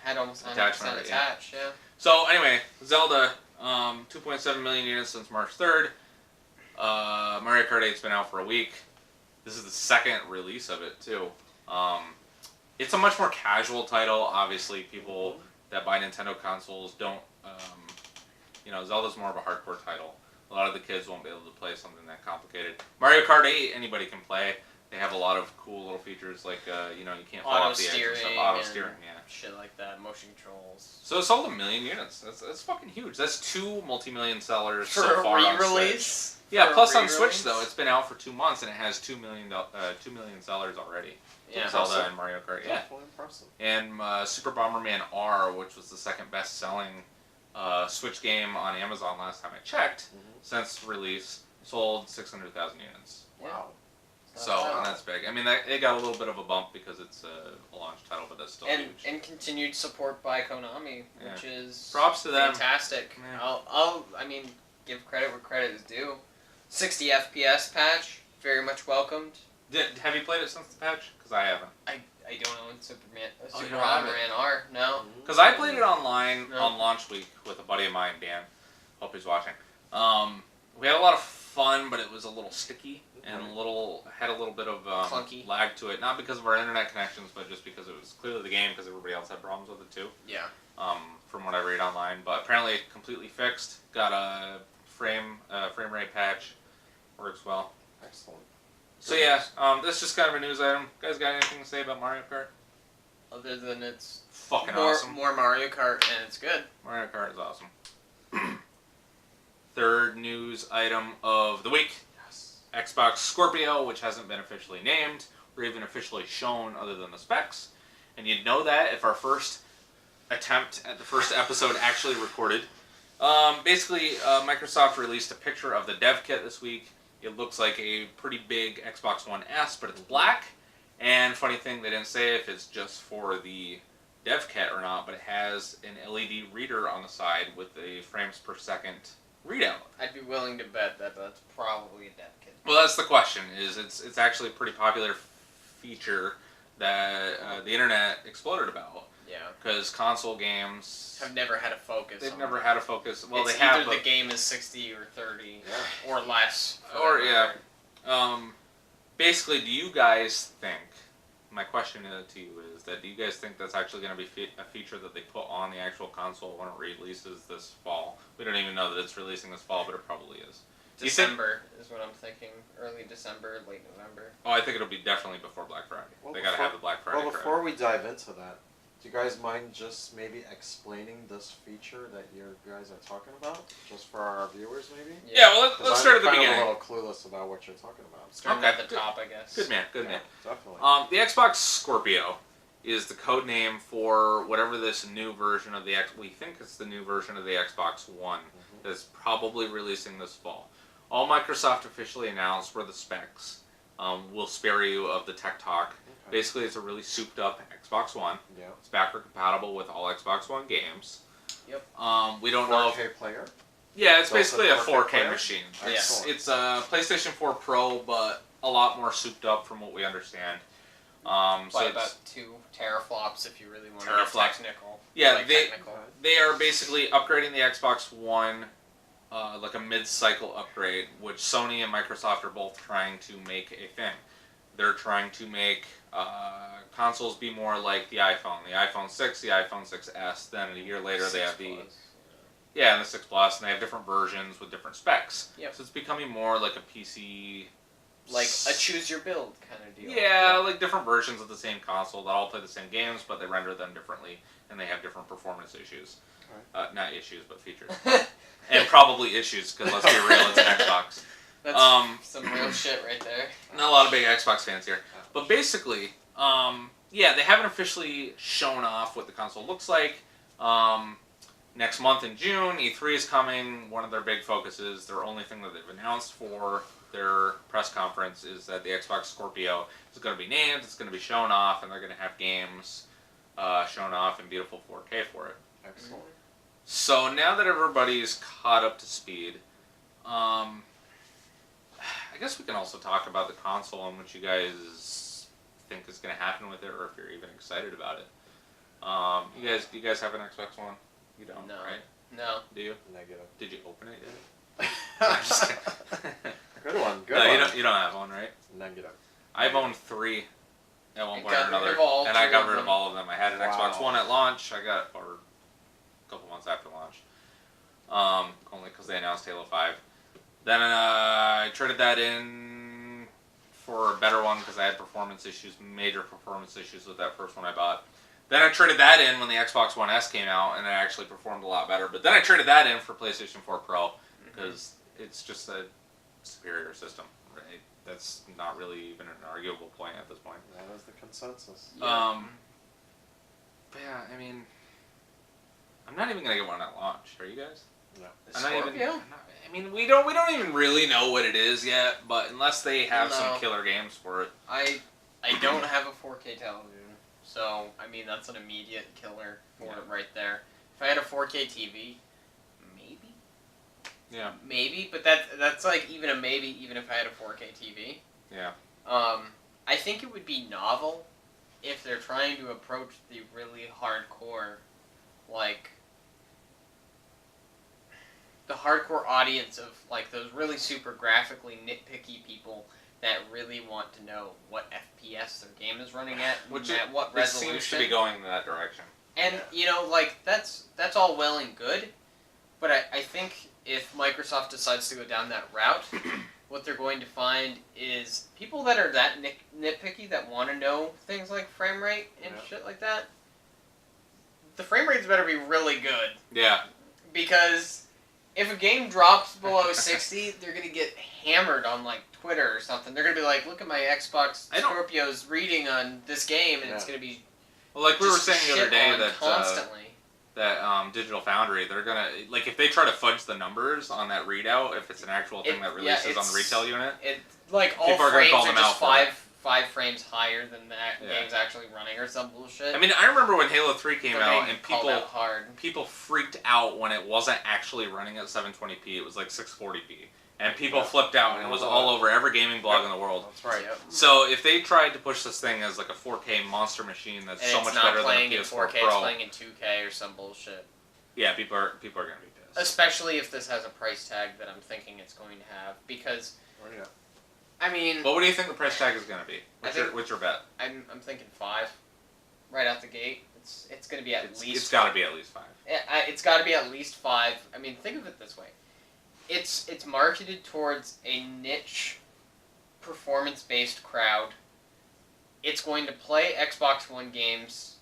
had almost 100% attachment rate, yeah. attached, yeah. So, anyway, Zelda, 2.7 million units since March 3rd. Mario Kart 8's been out for a week. This is the second release of it, too. It's a much more casual title. Obviously, people that buy Nintendo consoles don't... Zelda's more of a hardcore title. A lot of the kids won't be able to play something that complicated. Mario Kart 8, anybody can play. They have a lot of cool little features like, you can't fall off the edge and stuff. Auto steering, yeah. Shit like that, motion controls. So it sold 1 million units. That's fucking huge. That's 2 multi-million sellers For so far a on Switch. re-release? Yeah, For a plus on re-release? Switch though, it's been out for 2 months and it has 2 million sellers already. Yeah. Zelda and Mario Kart, yeah. Definitely impressive. And Super Bomberman R, which was the second best-selling Switch game on Amazon last time I checked, since release, sold 600,000 units. Wow. So that's big. I mean, it got a little bit of a bump because it's a launch title, but that's still huge. And continued support by Konami, Yeah. which is Props to them. fantastic. Yeah. I mean, give credit where credit is due. 60 FPS patch, very much welcomed. Have you played it since the patch? Because I haven't. I don't own Super Oh, you Super don't have it? Bomberman R. No. Because I played it online No. on launch week with a buddy of mine, Dan. Hope he's watching. We had a lot of fun, but it was a little sticky and had a little bit of Clunky. lag to it. Not because of our internet connections, but just because it was clearly the game, because everybody else had problems with it too. Yeah. From what I read online, but apparently it completely fixed. Got a frame rate patch, works well. Excellent. So yeah, that's just kind of a news item. You guys got anything to say about Mario Kart? Other than it's Fucking more awesome. more Mario Kart and it's good. Mario Kart is awesome. Third news item of the week. Yes. Xbox Scorpio, which hasn't been officially named or even officially shown other than the specs. And you'd know that if our first attempt at the first episode actually recorded. Basically, Microsoft released a picture of the dev kit this week. It looks like a pretty big Xbox One S, but it's black. And funny thing, they didn't say if it's just for the dev kit or not, but it has an LED reader on the side with a frames per second readout. I'd be willing to bet that that's probably a dev kit. Well, that's the question. It's actually a pretty popular feature that the internet exploded about. Yeah. Because console games Have never had a focus. they've on never it. had a focus. Well, It's they have, either but, the game is 60 or 30 Yeah. or less. for or that yeah. matter. Basically, do you guys think? My question to you is that do you guys think that's actually going to be a feature that they put on the actual console when it releases this fall? We don't even know that it's releasing this fall, but it probably is. December is what I'm thinking. Early December, late November. Oh, I think it'll be definitely before Black Friday. Well, They gotta have the Black Friday. Well, before we dive into that, do you guys mind just maybe explaining this feature that you guys are talking about, just for our viewers, maybe? Yeah, well, let's start at the I'm beginning. a little clueless about what you're talking about. Starting Okay, at the top, I guess. Good man, good man. Definitely. The Xbox Scorpio is the code name for whatever this new version of the we think it's the new version of the Xbox One that's probably releasing this fall. All Microsoft officially announced were the specs. We'll spare you of the tech talk. Okay. Basically, it's a really souped up Xbox One. Yeah. It's backward compatible with all Xbox One games. Yep. We don't know. 4K player. Yeah, it's So it's basically a a 4K 4K player? machine. Excellent. It's a PlayStation 4 Pro, but a lot more souped up from what we understand. By So it's, about 2 teraflops if you really want to Teraflop. be technical. Yeah, Like they- technical. they are basically upgrading the Xbox One, like a mid-cycle upgrade, which Sony and Microsoft are both trying to make a thing. They're trying to make consoles be more like the iPhone. The iPhone 6, the iPhone 6S, then a year later they 6 have the... Plus, Yeah, and the 6 Plus, and they have different versions with different specs. Yep. So it's becoming more like a PC... like a choose your build kind of deal. Yeah, like different versions of the same console that all play the same games, but they render them differently, and they have different performance issues. Not issues, but features. And probably issues, because let's be real, it's an Xbox. That's some real shit right there. Not a lot of big Xbox fans here. But basically, yeah, they haven't officially shown off what the console looks like. Next month in June, E3 is coming. One of their big focuses, their only thing that they've announced for their press conference is that the Xbox Scorpio is going to be named, it's going to be shown off, and they're going to have games shown off in beautiful 4K for it. Excellent. So now that everybody's caught up to speed, I guess we can also talk about the console and what you guys think is going to happen with it, or if you're even excited about it. Do you guys have an Xbox One? You don't, No. right? No. Do you? Negative. Did you open it yet? I'm just kidding. Good one. Good No, one. you don't have one, right? Negative. I've owned 3 at one You point or got rid another, of all and I 3 got of rid of them. all of them. I had an Xbox Wow. One at launch. I got it for a couple months after launch, only because they announced Halo 5. Then I traded that in for a better one because I had major performance issues with that first one I bought. Then I traded that in when the Xbox One S came out, and it actually performed a lot better. But then I traded that in for PlayStation 4 Pro because it's just a superior system, right? That's not really even an arguable point at this point. That is the consensus. Yeah. But yeah, I mean, I'm not even gonna get one at launch. Are you guys? No. The I'm not even. Scorpio? I mean, we don't even really know what it is yet. But unless they have No. some killer games for it, I don't have a 4K television, so I mean that's an immediate killer for Yeah. it right there. If I had a 4K TV, maybe. yeah, Maybe, but that's like even a maybe even if I had a 4K TV. yeah, I think it would be novel if they're trying to approach the really hardcore, like the hardcore audience of like those really super graphically nitpicky people that really want to know what FPS their game is running at, which at what it resolution. seems to be going in that direction. And you know, like that's all well and good, but I think if Microsoft decides to go down that route, what they're going to find is people that are that nitpicky that want to know things like frame rate and Yeah. shit like that. The frame rates better be really good Yeah, because if a game drops below 60, they're gonna get hammered on like Twitter or something. They're gonna be like, "Look at my Xbox I don't- Scorpio's reading on this game," and it's Yeah. gonna be well, like we were just saying the other shit day on that constantly. Digital Foundry, they're gonna like if they try to fudge the numbers on that readout, if it's an actual thing that releases on the retail unit. It like all People are gonna frames call are them just out for it. five frames higher than that Yeah. game's actually running or some bullshit. I mean, I remember when Halo 3 came They're out getting and called out hard. people freaked out when it wasn't actually running at 720p. It was like 640p. And people flipped out, and it was all over every gaming blog in the world. That's right. Yep. So if they tried to push this thing as like a 4K monster machine that's And so it's much not better than a playing in PS4 4K, Pro, it's playing in 2K or some bullshit. yeah, people are gonna be pissed. Especially if this has a price tag that I'm thinking it's going to have, because Oh, yeah. I mean, What do you think the price tag is gonna be? I think- What's your bet? I'm thinking 5 right out the gate. It's going to be at least. It's got to be at least 5. It's got to be at least 5. I mean, think of it this way: it's marketed towards a niche, performance-based crowd. It's going to play Xbox One games,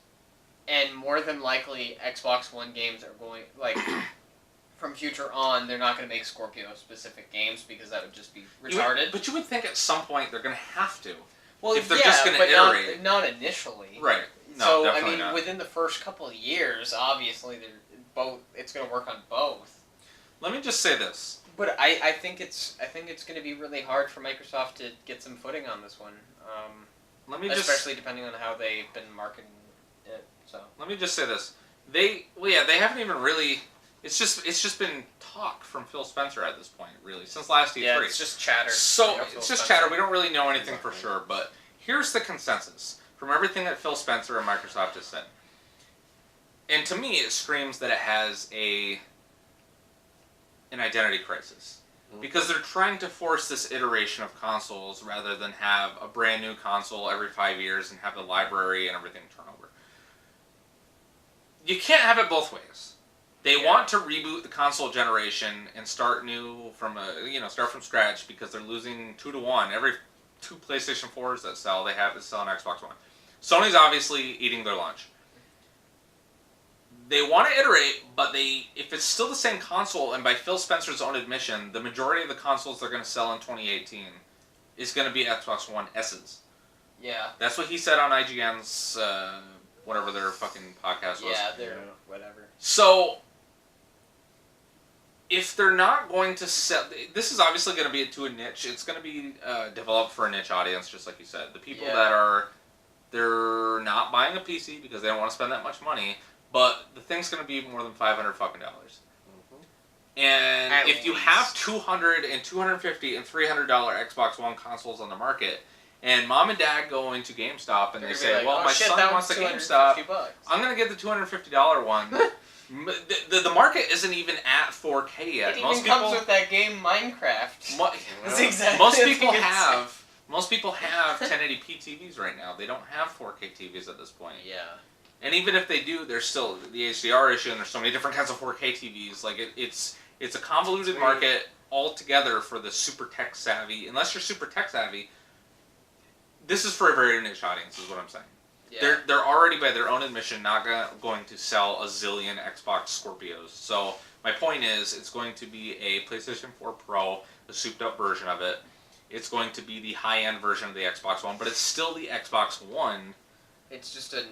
and more than likely, Xbox One games are going from future on. They're not going to make Scorpio-specific games because that would just be retarded. But you would think at some point they're going to have to. Well, if they're just going to iterate, not initially. Right. No, so definitely not. within the first couple of years, obviously, it's going to work on both. Let me just say this. But I think it's going to be really hard for Microsoft to get some footing on this one. Especially depending on how they've been marketing it. So let me just say this. They haven't even really. It's just been talk from Phil Spencer at this point, really, since last E3. Yeah, it's just chatter. So it's just chatter. We don't really know anything for sure. But here's the consensus from everything that Phil Spencer and Microsoft has said. And to me, it screams that it has an identity crisis. Because they're trying to force this iteration of consoles rather than have a brand new console every 5 years and have the library and everything turn over. You can't have it both ways. They want to reboot the console generation and start new from scratch because they're losing 2-1 every 2 PlayStation 4s that sell. They have to sell an Xbox One. Sony's obviously eating their lunch. They want to iterate, but if it's still the same console, and by Phil Spencer's own admission, the majority of the consoles they're going to sell in 2018 is going to be Xbox One S's. Yeah. That's what he said on IGN's, whatever their fucking podcast was. Yeah, they're whatever. So, if they're not going to sell... This is obviously going to be to a niche. It's going to be developed for a niche audience, just like you said. The people that are... They're not buying a PC because they don't want to spend that much money... But the thing's going to be more than $500 fucking dollars. And if you have $200 and $250 and $300 Xbox One consoles on the market, and mom and dad go into GameStop and they say, "Well, my son wants the GameStop. I'm going to get the $250 one." The market isn't even at 4K yet. It even comes with that game Minecraft. That's exactly. Most people have 1080p TVs right now. They don't have 4K TVs at this point. Yeah. And even if they do, there's still the HDR issue, and there's so many different kinds of 4K TVs. Like it's a convoluted market altogether for the super tech savvy. Unless you're super tech savvy, this is for a very niche audience, is what I'm saying. Yeah. They're already, by their own admission, not going to sell a zillion Xbox Scorpios. So my point is, it's going to be a PlayStation 4 Pro, a souped-up version of it. It's going to be the high-end version of the Xbox One, but it's still the Xbox One. It's just an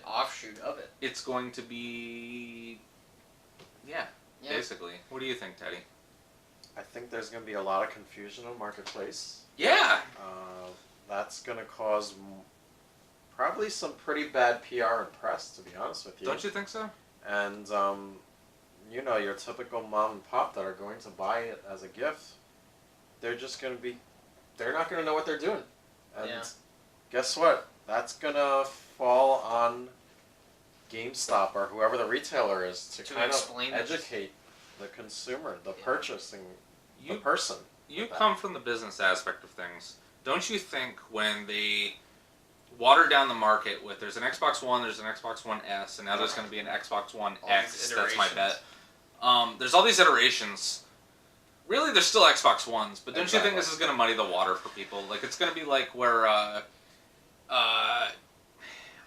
offshoot of it. It's going to be... Yeah, basically. What do you think, Teddy? I think there's going to be a lot of confusion on Marketplace. Yeah! That's going to cause probably some pretty bad PR and press, to be honest with you. Don't you think so? And, your typical mom and pop that are going to buy it as a gift, they're just going to be... They're not going to know what they're doing. And guess what? That's going to fall on GameStop or whoever the retailer is to kind of educate the consumer, the purchasing, the person. You come from the business aspect of things. Don't you think when they water down the market with there's an Xbox One, there's an Xbox One S, and now there's going to be an Xbox One X, that's my bet. There's all these iterations. Really, they're still Xbox Ones, but don't you think this is going to muddy the water for people? Like, it's going to be like where...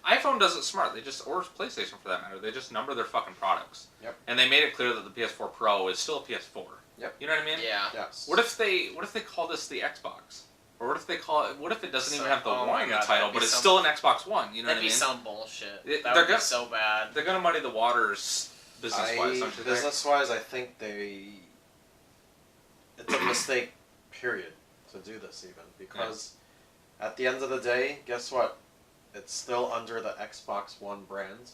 iPhone does it smart. Or PlayStation for that matter, they just number their fucking products. Yep. And they made it clear that the PS4 Pro is still a PS4. Yep. You know what I mean? Yeah. Yes. What if they call this the Xbox? Or what if it doesn't even have the one in the title, but it's still an Xbox One? You know what I mean? That'd be some bullshit. That would be so bad. They're gonna muddy the waters business-wise, don't you think? Business-wise, I think it's a mistake, period, to do this even. Because at the end of the day, guess what? It's still under the Xbox One brand.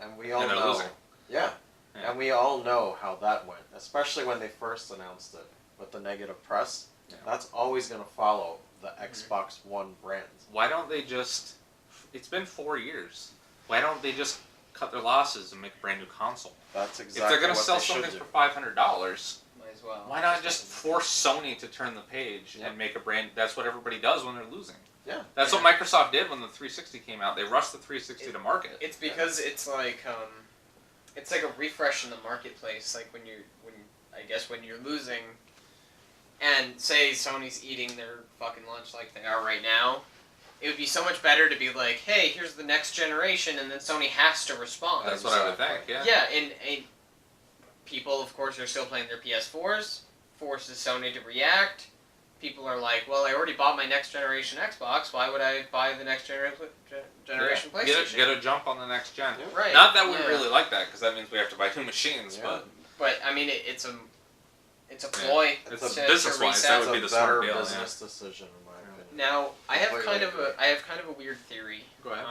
And we all know. Losing. Yeah. And we all know how that went. Especially when they first announced it with the negative press. Yeah. That's always going to follow the Xbox One brand. Why don't they just... It's been 4 years. Why don't they just cut their losses and make a brand new console? That's exactly if they're going to what sell they something should for $500... Might as well. Why not just force Sony to turn the page and make a brand... That's what everybody does when they're losing. Yeah. That's what Microsoft did when the 360 came out. They rushed the 360 to market. It's because it's like a refresh in the marketplace. Like when I guess when you're losing, and say Sony's eating their fucking lunch like they are right now, it would be so much better to be like, hey, here's the next generation, and then Sony has to respond. That's what I would think, yeah. Yeah, and people, of course, are still playing their PS4s, forces Sony to react. People are like, well, I already bought my next generation Xbox, why would I buy the next generation PlayStation? Get a jump on the next gen. Yeah. Right. Not that we really like that, because that means we have to buy two machines, But, I mean, it's a ploy. It's a business-wise, that would be the smart deal. Business decision, in my opinion. Now, I have kind of a weird theory. Go ahead.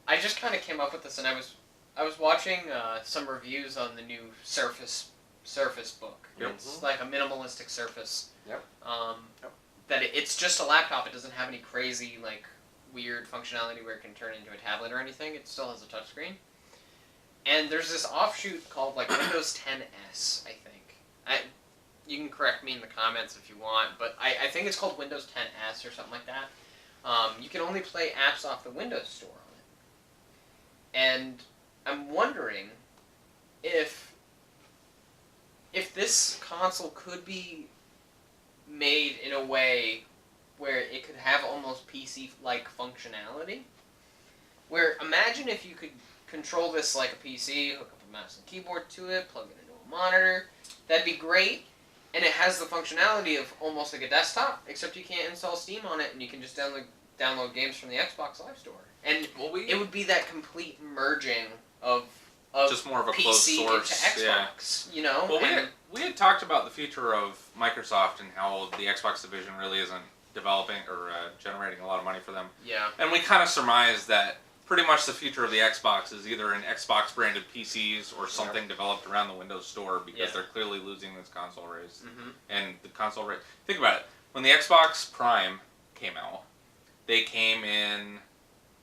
I just kind of came up with this, and I was watching some reviews on the new Surface book. Yep. It's like a minimalistic Surface. Yep. That it's just a laptop. It doesn't have any crazy like weird functionality where it can turn into a tablet or anything. It still has a touchscreen. And there's this offshoot called like Windows 10s, I think. You can correct me in the comments if you want, but I think it's called Windows 10s or something like that. You can only play apps off the Windows Store on it. And I'm wondering if this console could be made in a way where it could have almost PC-like functionality. Where, imagine if you could control this like a PC, hook up a mouse and keyboard to it, plug it into a monitor. That'd be great. And it has the functionality of almost like a desktop, except you can't install Steam on it, and you can just download games from the Xbox Live Store. And it would be that complete merging of just more of a PC closed source into Xbox, you know? Well, we had talked about the future of Microsoft and how the Xbox division really isn't developing or generating a lot of money for them. Yeah. And we kind of surmised that pretty much the future of the Xbox is either in Xbox-branded PCs or something developed around the Windows Store, because they're clearly losing this console race. Mm-hmm. And the console race... Think about it. When the Xbox Prime came out, they came in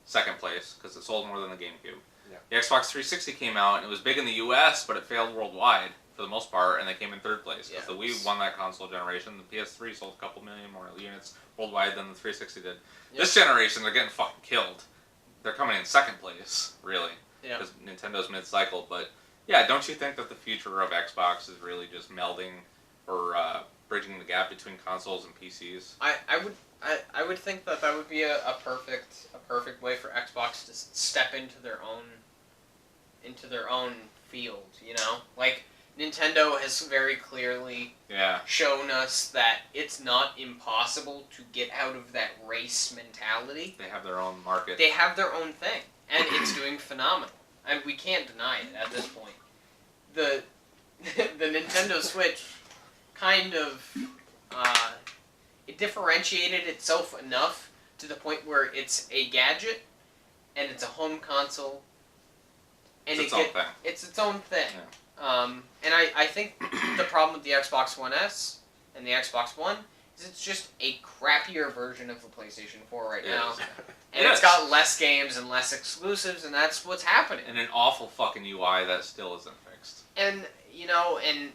second place because it sold more than the GameCube. Yeah. The Xbox 360 came out, and it was big in the US, but it failed worldwide for the most part, and they came in third place. Because the Wii won that console generation. The PS3 sold a couple million more units worldwide than the 360 did. Yep. This generation, they're getting fucking killed. They're coming in second place, really, because Nintendo's mid-cycle. But yeah, don't you think that the future of Xbox is really just melding or bridging the gap between consoles and PCs? I would think that would be a perfect way for Xbox to step into their own field. You know, like Nintendo has very clearly shown us that it's not impossible to get out of that race mentality. They have their own market. They have their own thing, and it's doing phenomenal. And we can't deny it at this point. The Nintendo Switch kind of it differentiated itself enough to the point where it's a gadget and it's a home console. And it's its own thing. Yeah. And I think the problem with the Xbox One S and the Xbox One is it's just a crappier version of the PlayStation 4 right now. And it's got less games and less exclusives, and that's what's happening. And an awful fucking UI that still isn't fixed. And, you know, and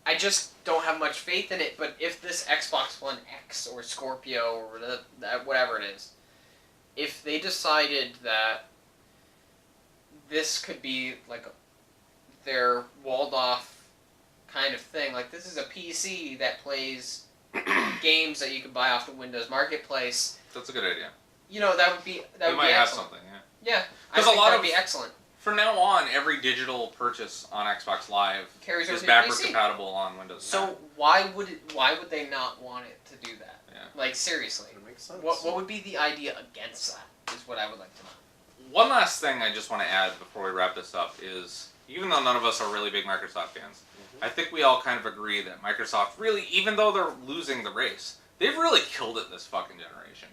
I just don't have much faith in it, but if this Xbox One X or Scorpio or whatever it is, if they decided that this could be like their walled-off kind of thing. Like, this is a PC that plays games that you can buy off the Windows Marketplace. That's a good idea. You know, that would be excellent. You might have something, Yeah, I think that would be excellent. From now on, every digital purchase on Xbox Live is backwards compatible on Windows. So why would they not want it to do that? Yeah. Like, seriously. It makes sense. What would be the idea against that, is what I would like to know. One last thing I just want to add before we wrap this up is, even though none of us are really big Microsoft fans, I think we all kind of agree that Microsoft really, even though they're losing the race, they've really killed it this fucking generation.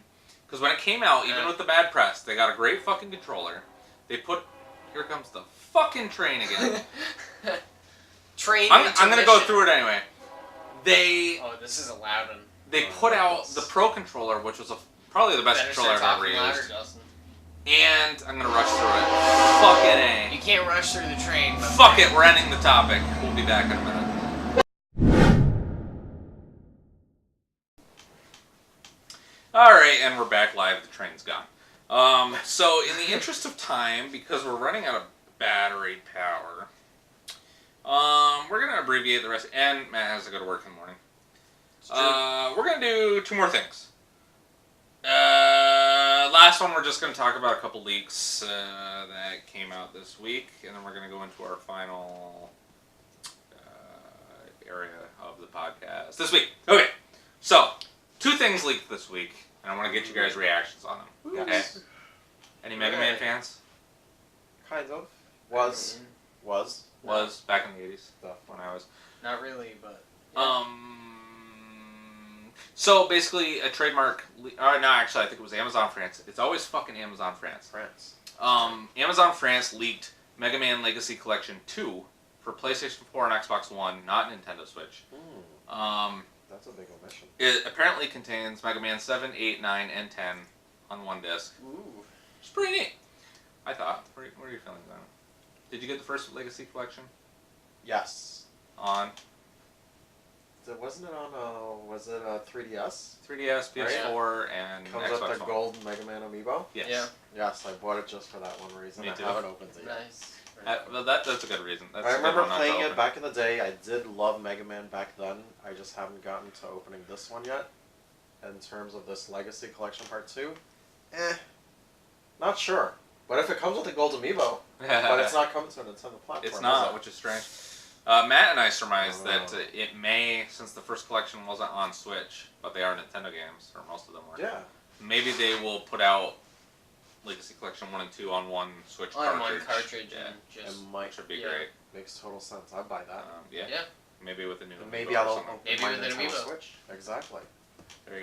Because when it came out, even with the bad press, they got a great fucking controller. They put... Here comes the fucking train again. I'm going to go through it anyway. Oh, this is a loud one. They put out the Pro Controller, which was probably the best controller I've ever used. And I'm going to rush through it. Fucking A. You can't rush through the train. Fuck it, we're ending the topic. We'll be back in a minute. Alright, and we're back live. The train's gone. So, in the interest of time, because we're running out of battery power, We're going to abbreviate the rest, and Matt has to go to work in the morning. We're going to do 2 more things. Last one, we're just going to talk about a couple leaks that came out this week, and then we're going to go into our final area of the podcast this week. Okay, so 2 things leaked this week, and I want to get you guys' reactions on them. Okay? Yes. Any Mega Man fans? Kind of. Was Back in the 80s stuff. when I was. Not really, but. Yeah. So basically, a trademark. No, actually, I think it was Amazon France. It's always fucking Amazon France. Amazon France leaked Mega Man Legacy Collection 2 for PlayStation 4 and Xbox One, not Nintendo Switch. That's a big omission. It apparently contains Mega Man 7, 8, 9, and 10 on one disc. Ooh. It's pretty neat, I thought. What are your feelings on it? Did you get the first Legacy Collection? Yes. On? Wasn't it on was it a 3DS? 3DS, PS4, and Comes Xbox with the One. gold Mega Man Amiibo? Yes. Yeah. Yes, I bought it just for that one reason. Me I too. haven't opened it yet. Nice. Well, that's a good reason. That's I a good remember one not to playing it open. back in the day. I did love Mega Man back then. I just haven't gotten to opening this one yet. In terms of this Legacy Collection Part 2, not sure. But if it comes with a gold Amiibo, but it's not coming to a Nintendo platform. It's not, which is strange. Matt and I surmised I don't that it may, since the first collection wasn't on Switch, but they are Nintendo games, or most of them were. Yeah. Maybe they will put out Legacy Collection 1 and 2 on one Switch On cartridge. one cartridge, Yeah. and just. It might Which would be Yeah. great. makes total sense. I'd buy that. Yeah. Yeah. Maybe with a new And Amiibo maybe or I'll something. open Maybe my with an Nintendo Amiibo. Switch. Exactly. There you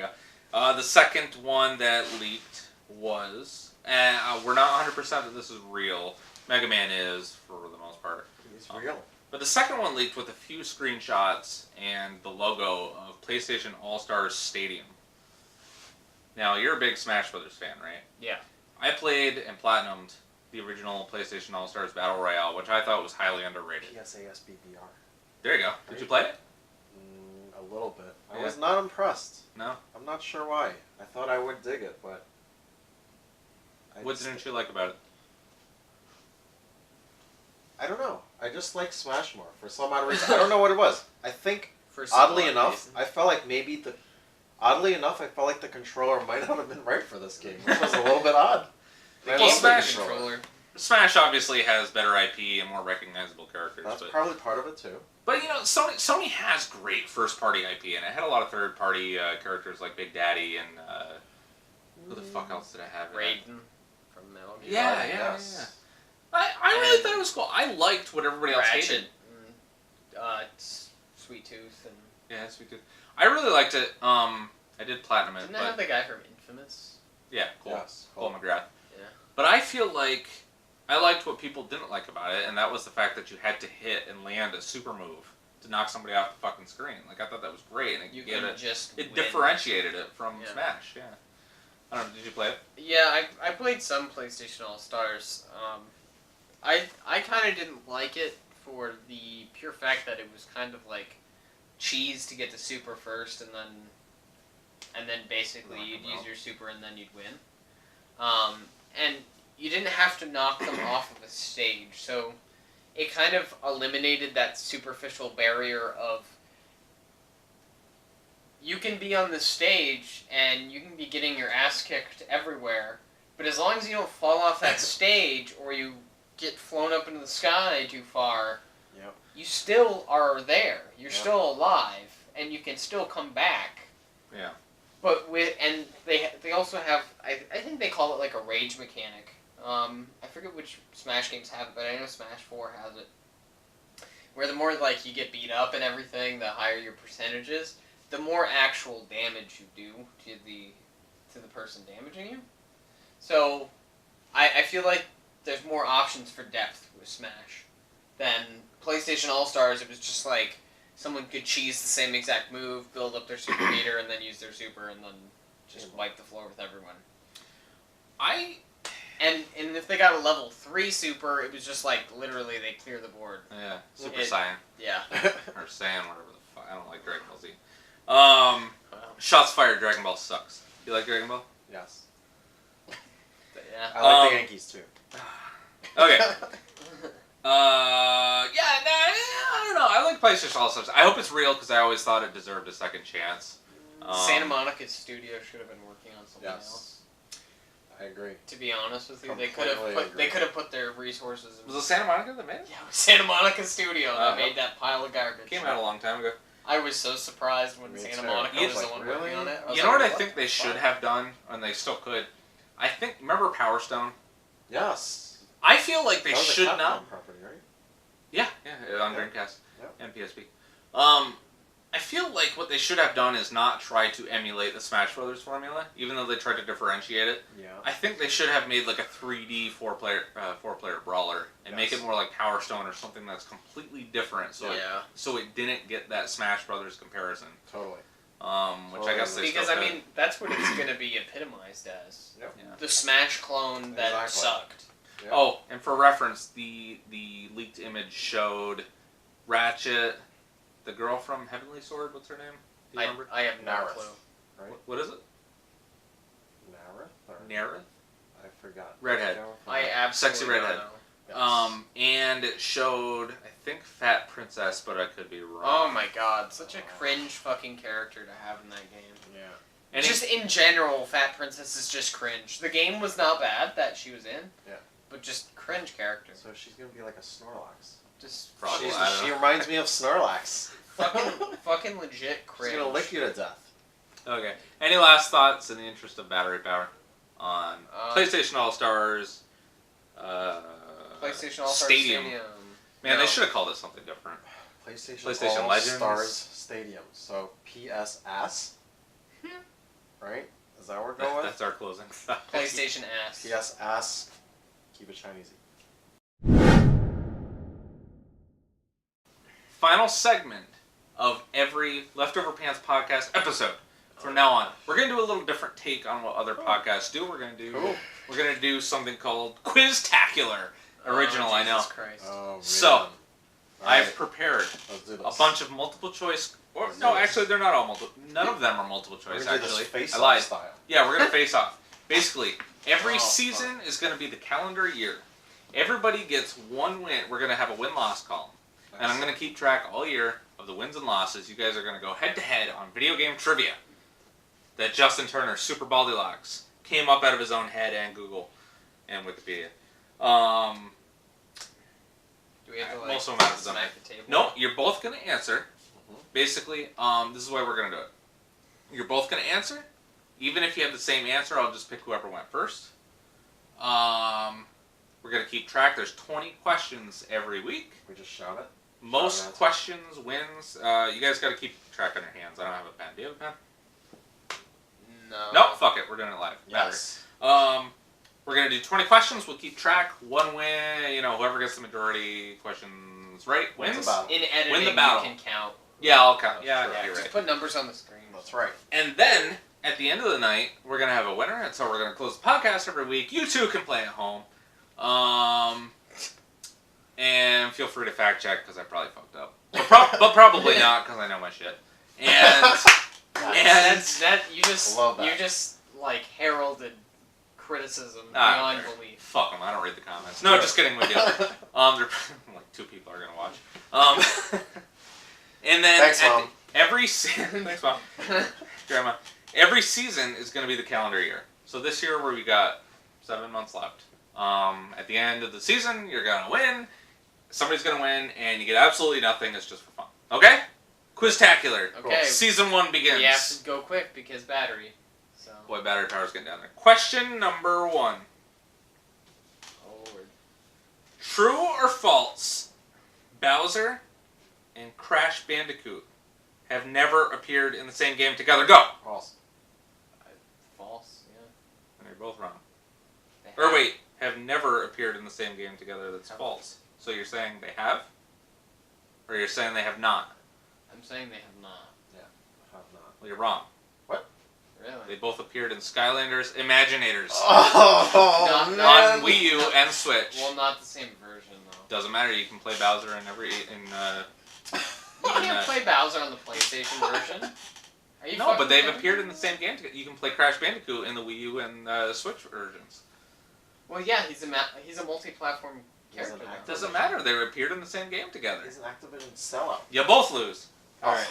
go. The second one that leaked was, we're not 100% that this is real. Mega Man is, for the most part. He's real. But the second one leaked with a few screenshots and the logo of PlayStation All-Stars Stadium. Now, you're a big Smash Brothers fan, right? Yeah. I played and platinumed the original PlayStation All-Stars Battle Royale, which I thought was highly underrated. PSASBBR. There you go. Did you play it? A little bit. I Yeah. was not impressed. No? I'm not sure why. I thought I would dig it, but... What didn't you like about it? I don't know. I just like Smash more for some odd reason. I don't know what it was. I think, For some oddly odd enough, reason. I felt like I felt like the controller might not have been right for this game, which was a little bit odd. The I Well, game love the Smash- controller. Smash obviously has better IP and more recognizable characters, That's but probably part of it too. Sony has great first-party IP, and it had a lot of third-party characters like Big Daddy and who the fuck else did I have? in it? Raiden from Metal Gear. Yeah. Yes. I really And thought it was cool. I liked what everybody else hated. Ratchet. Sweet Tooth and. Yeah, Sweet Tooth. I really liked it. I did platinum it, Didn't they but have the guy from Infamous? yeah, cool. Yes. Cole McGrath. Yeah. But I feel like I liked what people didn't like about it, and that was the fact that you had to hit and land a super move to knock somebody off the fucking screen. Like, I thought that was great, and You gave can it just. it win. differentiated it from Yeah. Smash. Yeah. I don't know. Did you play it? Yeah, I played some PlayStation All Stars. I kind of didn't like it for the pure fact that it was kind of like cheese to get the super first, and then basically Knock you'd them use out. your super and then you'd win. And you didn't have to knock them off of a stage, so it kind of eliminated that superficial barrier of you can be on the stage and you can be getting your ass kicked everywhere, but as long as you don't fall off that stage or you get flown up into the sky too far, Yep. you still are there. You're Yep. still alive, and you can still come back. Yeah. But they also have I think they call it like a rage mechanic. I forget which Smash games have it, but I know Smash 4 has it. Where the more like you get beat up and everything, the higher your percentages, the more actual damage you do to the person damaging you. So I feel like there's more options for depth with Smash than PlayStation All-Stars. It was just like someone could cheese the same exact move, build up their super meter, and then use their super, and then just wipe the floor with everyone. And if they got a level 3 super, it was just like literally they clear the board. Yeah. Super It- Saiyan. Yeah. Or Saiyan, whatever the fuck. I don't like Dragon Ball Z. Wow. Shots fired, Dragon Ball sucks. You like Dragon Ball? Yes. Yeah. I like the Yankees too. Okay. Yeah, think PlayStation All-Stars. I hope it's real because I always thought it deserved a second chance. Santa Monica Studio should have been working on something else. I agree. To be honest with you, Completely they could have put their resources. Was it Santa Monica that made it? Yeah, it was Santa Monica Studio that made that pile of garbage. Came out a long time ago. I was so surprised when Me Santa too. Monica I was was the like, one really? working on it. You know what I think they should have done, and they still could? I think, remember Power Stone? Yes. I feel like they That was a should Capcom not. property, right? Yeah, on Yeah. Dreamcast Yep. and PSP. I feel like what they should have done is not try to emulate the Smash Brothers formula, even though they tried to differentiate it. Yeah. I think they should have made like a 3D four-player brawler and make it more like Power Stone or something that's completely different, so it didn't get that Smash Brothers comparison. Totally. Which I guess they because still I could. mean that's what it's going to be epitomized as. Yep. Yeah. The Smash clone that Exactly. sucked. Yep. Oh, and for reference, the leaked image showed Ratchet, the girl from Heavenly Sword. What's her name? Do you remember? I have no Nareth. clue. Right? What is it? Nareth? Or... Nareth? I forgot. Redhead. I absolutely Sexy don't redhead. know. Yes. And it showed, I think, Fat Princess, but I could be wrong. Oh my god, such a cringe fucking character to have in that game. Yeah. And Just in general, Fat Princess is just cringe. The game was not bad that she was in. Yeah. But just cringe character. So she's gonna be like a Snorlax. Just Probably. fucking, I don't She know. reminds me of Snorlax. fucking legit cringe. She's gonna lick you to death. Okay. Any last thoughts in the interest of battery power on PlayStation All-Stars, PlayStation All-Star Stadium? Man, No. they should have called it something different. PlayStation All Legends Stars Stadium. So PSS. Right? Is that what we're going with? That's our closing. PlayStation ass. PSS. Keep it Chinese. Final segment of every Leftover Pants podcast episode. From now on, we're gonna do a little different take on what other podcasts do. We're gonna do something called QUIZTACULAR. Original, I know. Jesus Christ. Oh, man. So, I've Alright, prepared let's do a this. bunch of multiple choice. Or Let's no, do this. actually, they're not all multiple. None of them are multiple We're choice. gonna do this Actually, face-off I lied. style. Yeah, we're gonna face off. Basically, every Oh, season is gonna be the calendar year. Everybody gets one win. We're gonna have a win-loss column, and I'm gonna keep track all year of the wins and losses. You guys are gonna go head-to-head on video game trivia that Justin Turner, Super Baldylocks, came up out of his own head and Google and Wikipedia. Do we have to most of them have done smack the table? No, you're both gonna answer. Basically, this is the way we're gonna do it. You're both gonna answer. Even if you have the same answer, I'll just pick whoever went first. We're gonna keep track. There's 20 questions every week. We just shout it. Most answer. questions wins. You guys gotta keep track on your hands. I don't have a pen. Do you have a pen? No. Nope. Fuck it. We're doing it live. Yes. We're gonna do 20 questions. We'll keep track. One win. You know, whoever gets the majority questions right wins. Wins the battle. In editing, Win the battle. you can count. Yeah, I'll count. That's Yeah, true. yeah, you're Just right. put numbers on the screen. That's right. And then at the end of the night, we're gonna have a winner, and so we're gonna close the podcast every week. You two can play at home. And feel free to fact check because I probably fucked up, but probably not because I know my shit. And You just Love that. you just like heralded criticism Ah, beyond okay. belief. fuck them. I don't read the comments. No, just kidding with you. Like 2 people are gonna watch. And then Thanks, Mom. Thanks, Mom. Grandma. Every season is going to be the calendar year. So this year, where we got 7 months left. At the end of the season, you're going to win. Somebody's going to win, and you get absolutely nothing. It's just for fun. Okay? QUIZTACULAR. Okay. Season 1 begins. You have to go quick because battery. So. Boy, battery power's getting down there. Question number 1. Oh Lord. True or false? Bowser and Crash Bandicoot have never appeared in the same game together. Go! False. False. Yeah. And you're both wrong. They Or have- wait, have never appeared in the same game together. That's false. So you're saying they have? Or you're saying they have not? I'm saying they have not. Have not. Well, you're wrong. They Really. both appeared in Skylanders Imaginators Oh, No, man. on Wii U and Switch. Well, not the same version though. Doesn't matter. You can play Bowser in every You can't play Bowser on the PlayStation version. Are you No, fucking but they've kidding appeared me? in the same game together. You can play Crash Bandicoot in the Wii U and Switch versions. Well, yeah, he's a multi-platform He's an character. now. actor. Doesn't matter. They appeared in the same game together. He's an Activision sellout. You both lose. All right.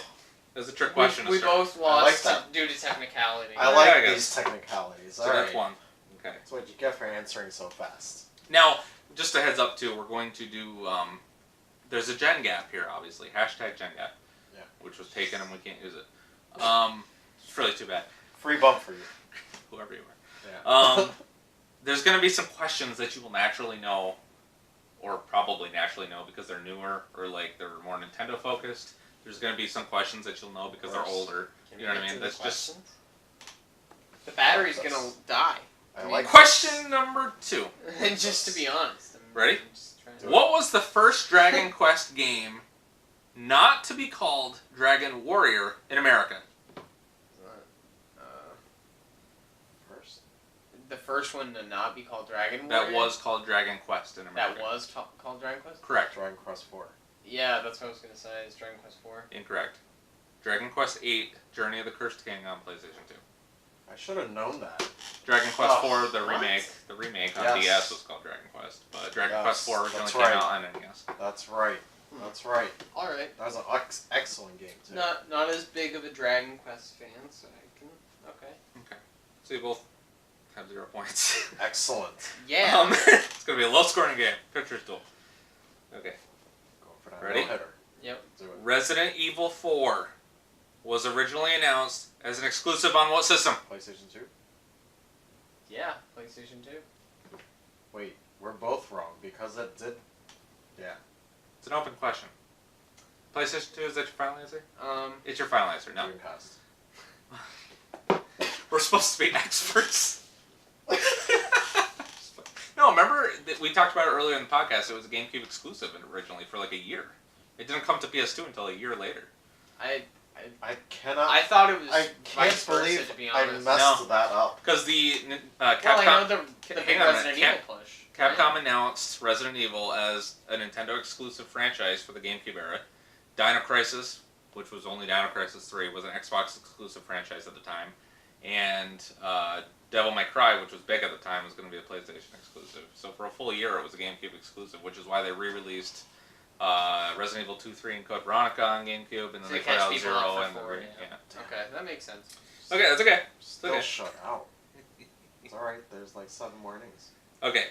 There's a trick question. We to start. both lost that. due to technicality. I Yeah, like I guess. these technicalities. So All that's right. one. Okay. That's what you get for answering so fast. Now, just a heads up too, we're going to do. There's a gen gap here, obviously. Hashtag gen gap. Yeah. Which was taken and we can't use it. It's really too bad. Free bump for you. Whoever you are. Yeah. There's going to be some questions that you will naturally know, or probably naturally know because they're newer or like they're more Nintendo focused. There's going to be some questions that you'll know because they're older. Can You know we what I get mean? to That's the just questions? The battery's gonna die. I like question number 2. Just to be honest. Ready? I'm just trying to- What was the first Dragon Quest game not to be called Dragon Warrior in America? first. The first one to not be called Dragon Warrior? That was called Dragon Quest in America. That was called Dragon Quest? Correct. Dragon Quest 4. Yeah, that's what I was gonna say. It's Dragon Quest 4. Incorrect. Dragon Quest 8, Journey of the Cursed King on PlayStation 2. I should have known that. Dragon Quest Oh, 4, the what? remake on Yes. DS was called Dragon Quest, but Dragon Yes, Quest 4 originally that's came right. out on NES. That's right. That's right. All right. That was an excellent game too. Not as big of a Dragon Quest fan, so I can. Okay. Okay. So you both have 0 points. Excellent. Yeah. It's gonna be a low-scoring game. Pictures duel. Okay. Go for that Ready? no-hitter. Yep. Do it. Resident Evil 4 was originally announced as an exclusive on what system? PlayStation 2? Yeah. PlayStation 2. Wait, we're both wrong because it did. Yeah. It's an open question. PlayStation 2, is that your final answer? Um. It's your final answer, no. Dreamcast. We're supposed to be experts. No, remember that we talked about it earlier in the podcast. It was a GameCube exclusive originally for like a year. It didn't come to PS2 until a year later. I cannot. I thought it was I can't vice versa, believe to be I honest. messed No. that up. Because the Capcom, Well, I know the big hang on a minute. Resident Evil push. Capcom right? announced Resident Evil as a Nintendo exclusive franchise for the GameCube era. Dino Crisis, which was only Dino Crisis 3, was an Xbox exclusive franchise at the time. And Devil May Cry, which was big at the time, was going to be a PlayStation exclusive. So for a full year, it was a GameCube exclusive, which is why they re-released Resident Evil 2, 3, and Code Veronica on GameCube, and then So they to put catch out people 0 up for and the 4, yeah. Okay, that makes sense. Okay, that's okay. Still Okay. shut out. It's alright, there's like 7 more innings. Okay.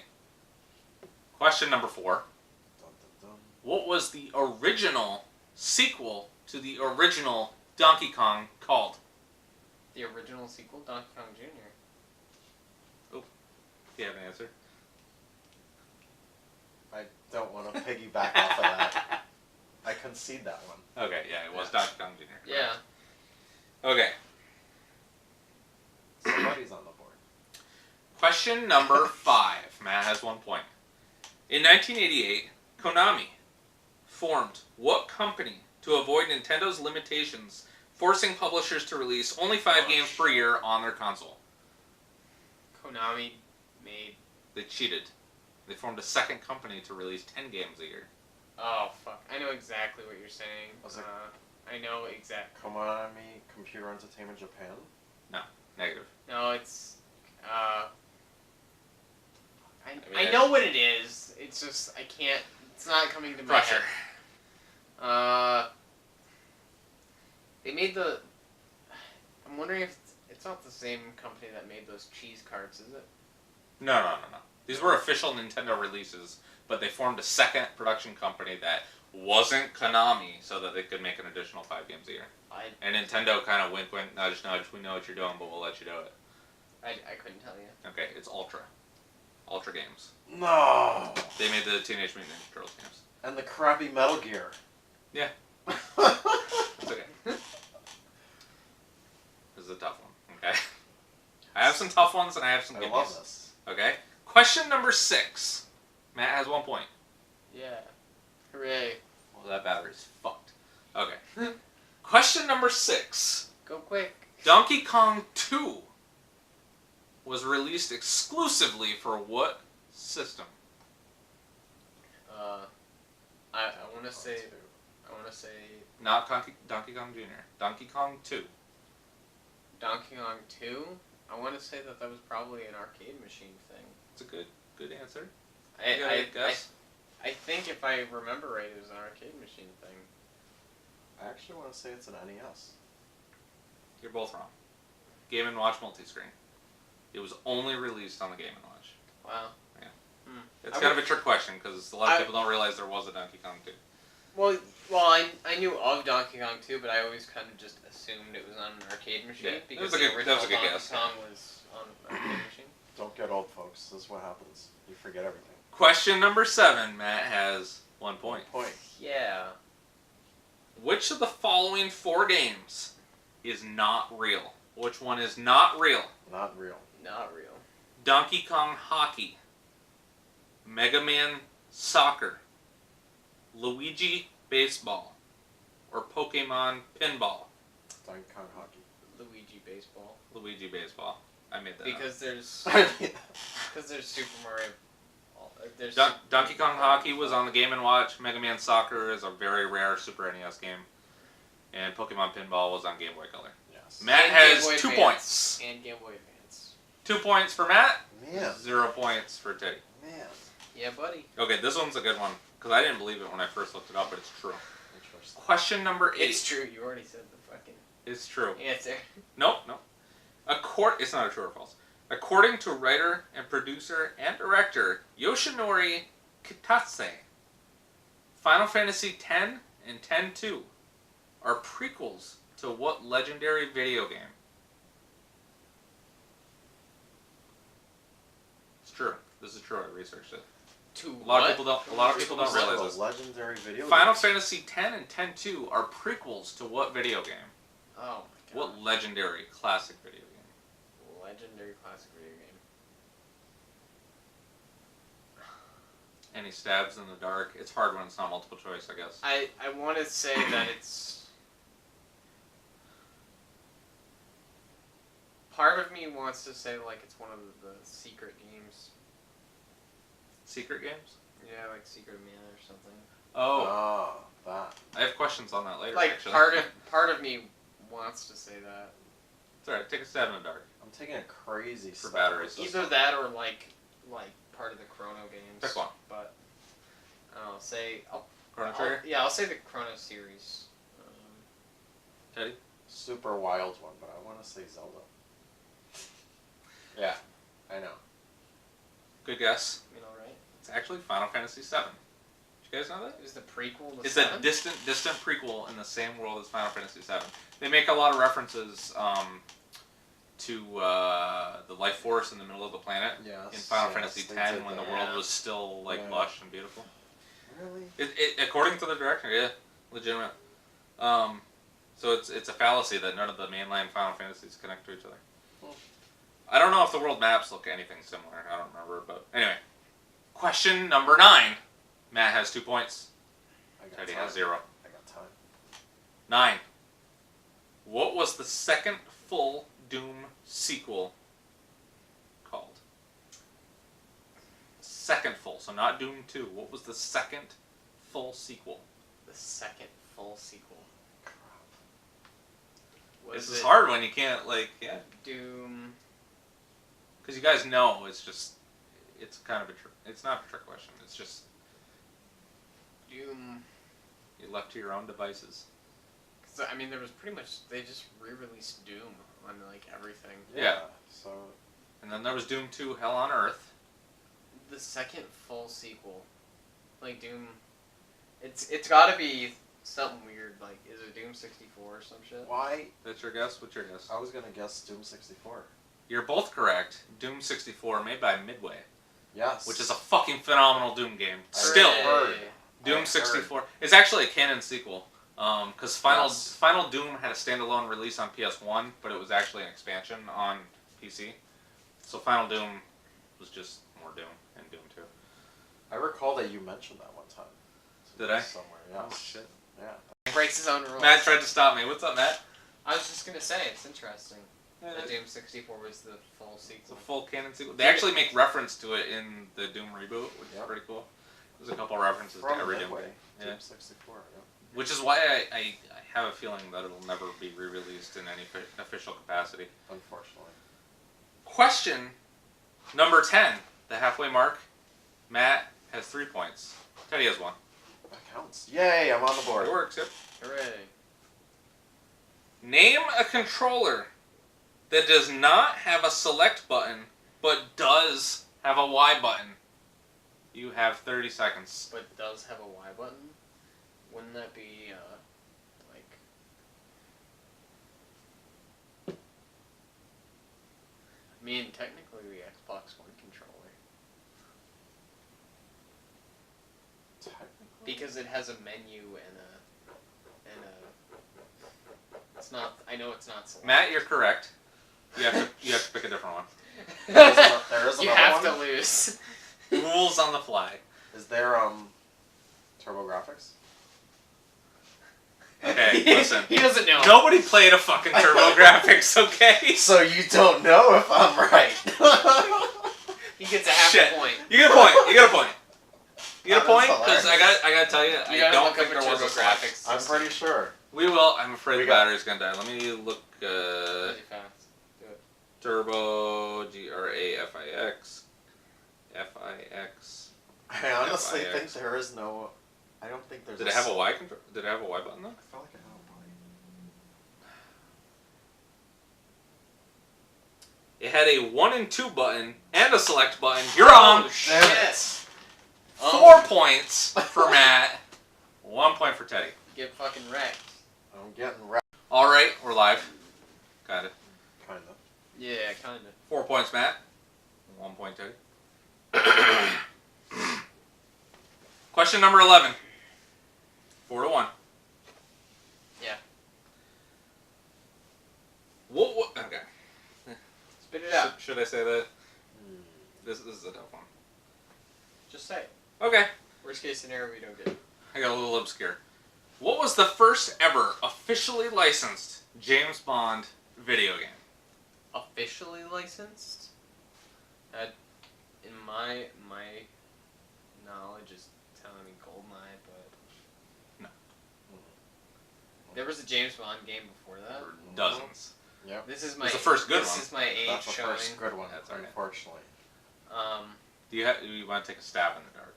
Question number 4. Dun, dun, dun. What was the original sequel to the original Donkey Kong called? The original sequel, Donkey Kong Jr. Do you have an answer? I don't want to piggyback off of that. I concede that one. Okay, yeah, it was Yeah. Donkey Kong Jr. Yeah. Okay. Somebody's on the board. Question number 5. Matt has 1 point. In 1988, Konami formed what company to avoid Nintendo's limitations, forcing publishers to release only 5 games per year on their console? Konami made. They cheated. They formed a second company to release 10 games a year. Oh fuck! I know exactly what you're saying. Was it- I know exactly. Konami Computer Entertainment Japan? Negative. No, it's. I mean, know what it is. It's just I can't. It's not coming to my Pressure. head. They made the. I'm wondering if it's not the same company that made those cheese carts, is it? No. These were official Nintendo releases, but they formed a second production company that wasn't Konami so that they could make an additional 5 games a year. And Nintendo kind of wink, nudge, nudge, we know what you're doing, but we'll let you do it. I couldn't tell you. Okay, it's Ultra. Ultra Games. No! They made the Teenage Mutant Ninja Turtles games. And the crappy Metal Gear. Yeah. It's okay. This is a tough one, okay? I have some tough ones and I have some I gimmies. love this. Okay? Question number 6. Matt has 1 point. Yeah. Hooray. Well, that battery's fucked. Okay. Question number 6. Go quick. Donkey Kong 2 was released exclusively for what system? I want to say. I want to say Not Donkey Kong Jr. Donkey Kong 2. Donkey Kong 2. I want to say that was probably an arcade machine thing. It's a good Good answer. I, You got I, a guess? I think if I remember right, it was an arcade machine thing. I actually want to say it's an NES. You're both wrong. Game & Watch multi-screen. It was only released on the Game & Watch. Wow. Yeah. Hmm. It's kind of a trick question because a lot of people don't realize there was a Donkey Kong 2. Well, I knew of Donkey Kong 2, but I always kind of just assumed it was on an arcade machine Yeah, because that was a the original good Donkey guess. Kong was on an arcade machine. Don't get old, folks. This is what happens. You forget everything. Question number 7. Matt has 1 point. Yeah. Which of the following 4 games is not real? Which one is not real? Not real. Not real. Donkey Kong Hockey, Mega Man Soccer, Luigi Baseball, or Pokemon Pinball? Donkey Kong Hockey. Luigi Baseball. Luigi Baseball. I made that Because there's Super Mario. There's Donkey Kong Hockey was on the Game & Watch. Mega Man Soccer is a very rare Super NES game. And Pokemon Pinball was on Game Boy Color. Yes. Matt And has Game Boy 2 Advance. points. And Game Boy Advance. 2 points for Matt. Man. 0 points for Teddy. Man. Yeah, buddy. Okay, this one's a good one. Because I didn't believe it when I first looked it up, but it's true. Interesting. Question number 8. It's true. You already said the fucking It's true. answer. Nope. It's not a true or false. According to writer and producer and director Yoshinori Kitase, Final Fantasy X and X-2 are prequels to what legendary video game? It's true. This is true. I researched it. To A lot of people don't realize A this. legendary video Final game. Fantasy X and X-2 are prequels to what video game? Oh my god. What legendary classic video game? Legendary classic video game. Any stabs in the dark? It's hard when it's not multiple choice, I guess. I want to say that it's. Part of me wants to say like it's one of the secret games. Secret games? Yeah, like Secret of Mana or something. Oh, That. I have questions on that later. Like actually. part of me wants to say that. It's alright. Take a stab in the dark. I'm taking a crazy For step batteries. with this Either one. that or like part of the Chrono games. Pick one. But I'll say Chrono Trigger? I'll say the Chrono series. Teddy? Super wild one, but I want to say Zelda. Yeah, I know. Good guess. You know, right? It's actually Final Fantasy VII. Did you guys know that? It was the prequel. To It's 7? a distant prequel in the same world as Final Fantasy VII. They make a lot of references to the life force in the middle of the planet Yes. in Final yes, Fantasy they X did when the that. world was still like Yeah. lush and beautiful. Really? It according to the director, yeah, legitimate. So it's a fallacy that none of the mainline Final Fantasies connect to each other. Hmm. I don't know if the world maps look anything similar. I don't remember, but anyway. Question number 9. Matt has 2 points. I got Teddy time. has 0. I got time. 9. What was the second full Doom sequel called? Second full, so not Doom 2. What was the second full sequel? The second full sequel. This Was is it hard when you can't, Doom. because you guys know it's kind of it's not a trick question. It's just Doom. you're left to your own devices. Cause, I mean, there was pretty much they just re-released Doom on like everything. Yeah. So And then there was Doom 2 Hell on Earth. The second full sequel, like Doom, it's got to be something weird. Like, is it Doom 64 or some shit? why? That's your guess? What's your guess? I was gonna guess Doom 64. You're both correct. Doom 64 made by Midway, Yes. which is a fucking phenomenal Doom game. I Still, heard. Doom I 64. It's actually a canon sequel. Because Yes. Final Doom had a standalone release on PS1, but it was actually an expansion on PC. So Final Doom was just more Doom and Doom 2. I recall that you mentioned that one time. Did I? Somewhere. Yeah. Oh shit. Yeah. Breaks his own rules. Matt tried to stop me. What's up, Matt? I was just gonna say it's interesting that It's Doom 64 was the full a sequel. full canon sequel. They actually make reference to it in the Doom reboot, which is Yep. pretty cool. There's a couple references to From every Doom Midway. game. Yeah. Doom 64. Yeah. Which is why I have a feeling that it'll never be re-released in any official capacity. Unfortunately. Question number 10, the halfway mark, Matt has 3 points. Teddy has 1. That counts. Yay, I'm on the board. It works, yep. Hooray. Name a controller that does not have a select button, but does have a Y button. You have 30 seconds. But does have a Y button? Wouldn't that be, like... I mean, technically the Xbox One controller. Technically? Because it has a menu and a... It's not... I know it's not select. Matt, you're correct. You have to pick a different one. There is You another have one? to lose. Rules on the fly. Is there, TurboGrafx? Okay, listen. He doesn't know. Nobody played a fucking TurboGrafx, okay? So you don't know if I'm right. He gets a half Shit. a point. You get a point. You get a point. You get a Oh, point that's because I gotta tell you, I gotta don't look think up there was a select. TurboGrafx. I'm pretty sure. We will. I'm afraid We the got- battery's gonna die. Let me look. Really fast. Do it. Turbo GRAFIX. FIX. I honestly FIX. think there is no... I don't think there's Did it have a Y control? Did it have a Y button though? I felt like it had a It had a 1 and 2 button and a select button. You're wrong. Oh, Damn it. shit. 4 points for Matt. 1 point for Teddy. Get fucking wrecked. I'm getting wrecked. All right, we're live. Got it. Kind of. Yeah, kinda. 4 points, Matt. 1 point, Teddy. Question number 11. 4-1. Yeah. What? Okay. Spit it out. Should I say that? This is a tough one. Just say it. Okay. Worst case scenario, we don't get it. I got a little obscure. What was the first ever officially licensed James Bond video game? Officially licensed? In my knowledge is telling me GoldenEye, but... No. There was a James Bond game before that? Dozens. Yep. This is It my... was the first good this one. is my age That's the showing. first good one, That's all right. unfortunately. Do you want to take a stab in the dark?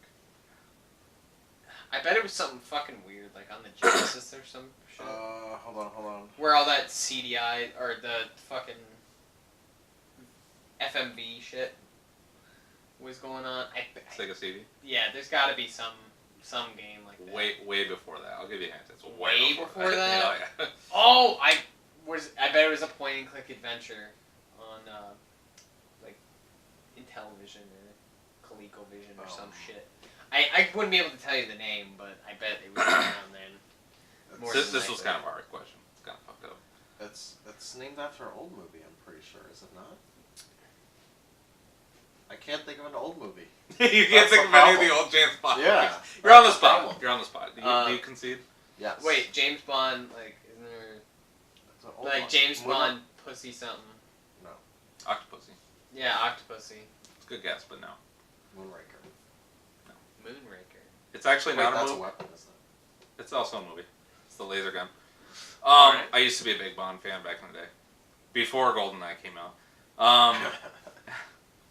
I bet it was something fucking weird, like on the Genesis or some shit. Hold on. Where all that CDI, or the fucking FMV shit was going on. Sega CD? Yeah, there's gotta be some game like that. Way before that. I'll give you a hint. It's Way before that? Oh, yeah. Oh, I bet it was a point and click adventure on like Intellivision or ColecoVision or some shit. I wouldn't be able to tell you the name, but I bet it was around then. More This than was likely. kind of a hard question. It's kind of fucked up. It's named after an old movie, I'm pretty sure, is it not? I can't think of an old movie. You can't That's think of the any of the problem. old James Bond Yeah. movies. You're on the That's the spot. problem. You're on the spot. Do you concede? Yes. Wait, James Bond, like, isn't there It's an old like one. James Moon- Bond pussy something? No. Octopussy. Yeah, Octopussy. It's a good guess, but no. Moonraker. Moonraker. It's actually Wait, not a that's a movie. weapon, isn't it? It's also a movie. It's the laser gun. Alright. I used to be a big Bond fan back in the day. Before GoldenEye came out.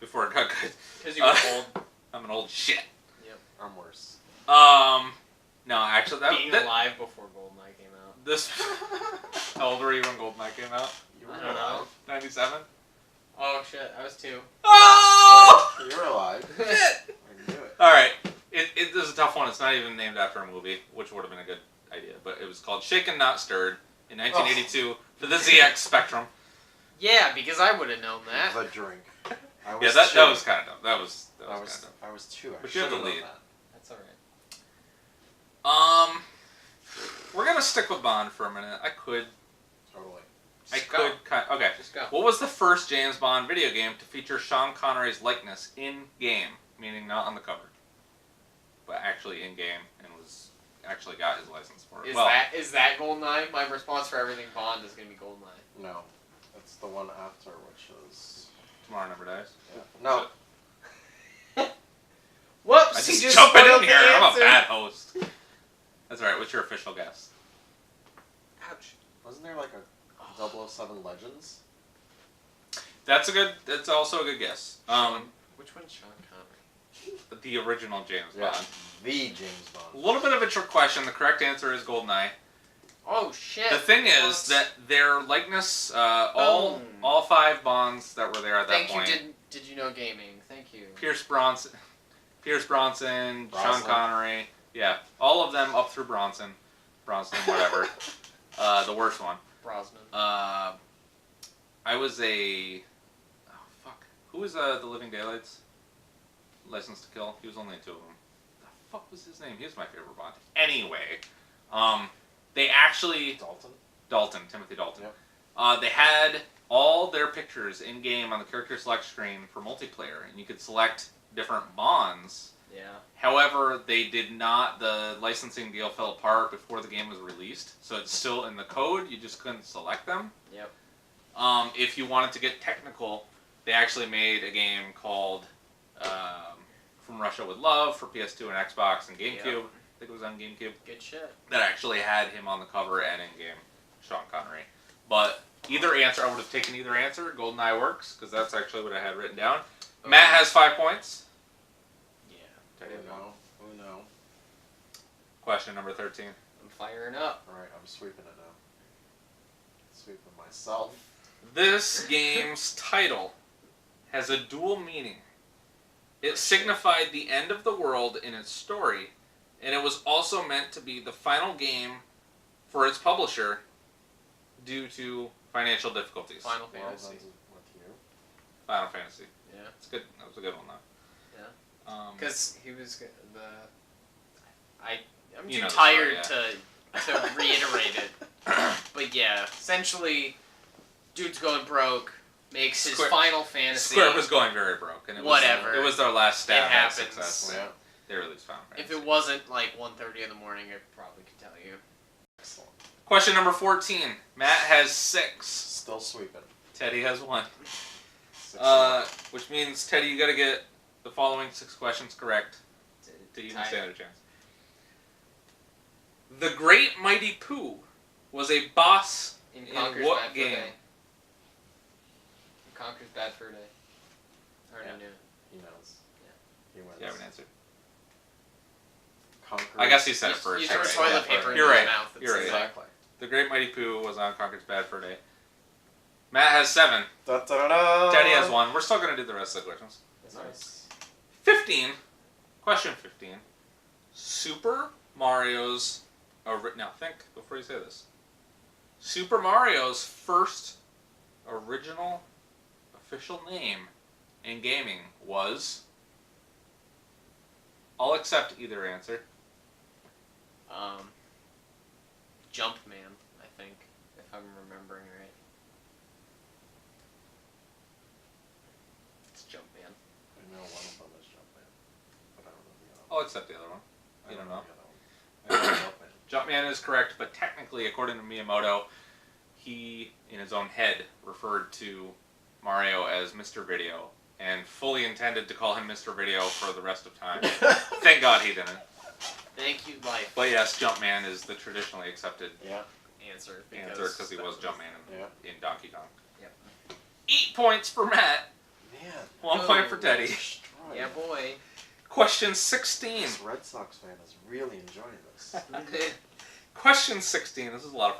Before it got good. Because you were old. I'm an old shit. I'm worse. No, actually, Being alive before GoldenEye came out. this. How old were you when GoldenEye came out? You I were don't know. alive. 97. Oh shit, I was 2. Oh! You were alive. Shit! I knew it. All right, it is a tough one. It's not even named after a movie, which would have been a good idea. But it was called Shaken Not Stirred in 1982 for the ZX Spectrum. Yeah, because I would have known that. The drink. I was Yeah, that two. was kind of dumb. That was I kind of was, dumb. I was 2. I But you have the should've known lead. that. That's alright. We're gonna stick with Bond for a minute. I could. Totally. Okay. Just go. What was the first James Bond video game to feature Sean Connery's likeness in game, meaning not on the cover, but actually in game, and was actually got his license for it? Is that GoldenEye? My response for everything Bond is gonna be GoldenEye. No. It's the one after, which is... Tomorrow Never Dies. Yeah. No. Whoops! I he just jump it spoiled in the here. I'm a answer. bad host. That's alright. What's your official guess? Ouch. Wasn't there like a 007 Legends? That's also a good guess. Which one's Sean Connery? the original James Yeah, Bond. the James Bond. A little bit of a trick question. The correct answer is GoldenEye. Oh shit! The thing is What? that their likeness, all 5 Bonds that were there at that point. Thank you. Did you know gaming? Thank you. Pierce Bronson, Sean Connery, yeah, all of them up through Bronson, whatever. The worst one. Brosnan. I was a, who was the Living Daylights? License to Kill. He was only in 2 of them. The fuck was his name? He was my favorite Bond. Anyway, they actually Timothy Dalton. Yep. They had all their pictures in game on the character select screen for multiplayer, and you could select different Bonds. Yeah. However, they did not. The licensing deal fell apart before the game was released, so it's still in the code. You just couldn't select them. Yep. If you wanted to get technical, they actually made a game called From Russia with Love for PS2 and Xbox and GameCube. Yep. I think it was on GameCube. Good shit. That actually had him on the cover and in game, Sean Connery. But either answer, I would have taken either answer. GoldenEye works because that's actually what I had written down. Okay. Matt has 5 points. Yeah. Teddy has 1. Who knows? Question number 13. I'm firing up. Alright, I'm sweeping it now. Sweeping myself. This game's title has a dual meaning. It signified the end of the world in its story, and it was also meant to be the final game for its publisher due to financial difficulties. Final Well, Fantasy. that's with you. Final Fantasy. Yeah. It's good. That was a good one, though. Yeah. Because he was I'm You too know the tired story, to reiterate it. But yeah, essentially, dude's going broke, makes his Square- Final Fantasy. Square was going very broke, and Whatever. It was their last stab It at happens. success. Yeah. They released Final Fantasy. If it wasn't like 1:30 in the morning, I probably could tell you. Excellent. Question number 14. Matt has 6. Still sweeping. Teddy has 1. 6 Which means, Teddy, you gotta get the following 6 questions correct to even Tied. stand a chance. The Great Mighty Pooh was a boss In in Conker's what Bad Fur game? Day. In Conker's Bad Fur Day. I already Yeah. knew it. He knows. Yeah. He wins. You have an answer. Conquer. I guess he said it first. You You're threw right. toilet paper in You're his right. mouth. You're right. Exactly. The Great Mighty Pooh was on Conker's Bad Fur Day. Matt has 7. Da, da, da, da. Teddy has 1. We're still gonna do the rest of the questions. Nice. 15. Question 15. Super Mario's... now think before you say this. Super Mario's first original official name in gaming was... I'll accept either answer. Jumpman, I think, if I'm remembering right. It's Jumpman. I know one of them is Jumpman, but I don't know the other I'll accept the other one. one. You don't I know. the other one. I know Jumpman. Jumpman is correct, but technically, according to Miyamoto, he, in his own head, referred to Mario as Mr. Video, and fully intended to call him Mr. Video for the rest of time. Thank God he didn't. Thank you, life. But yes, Jumpman is the traditionally accepted Yeah. Answer answer because he that was Jumpman Yeah. in Donkey Kong. Yep. 8 points for Matt, Man. 1 point for Teddy. Destroyed. Yeah, boy. Question 16. This Red Sox fan is really enjoying this. Question 16. This is a lot of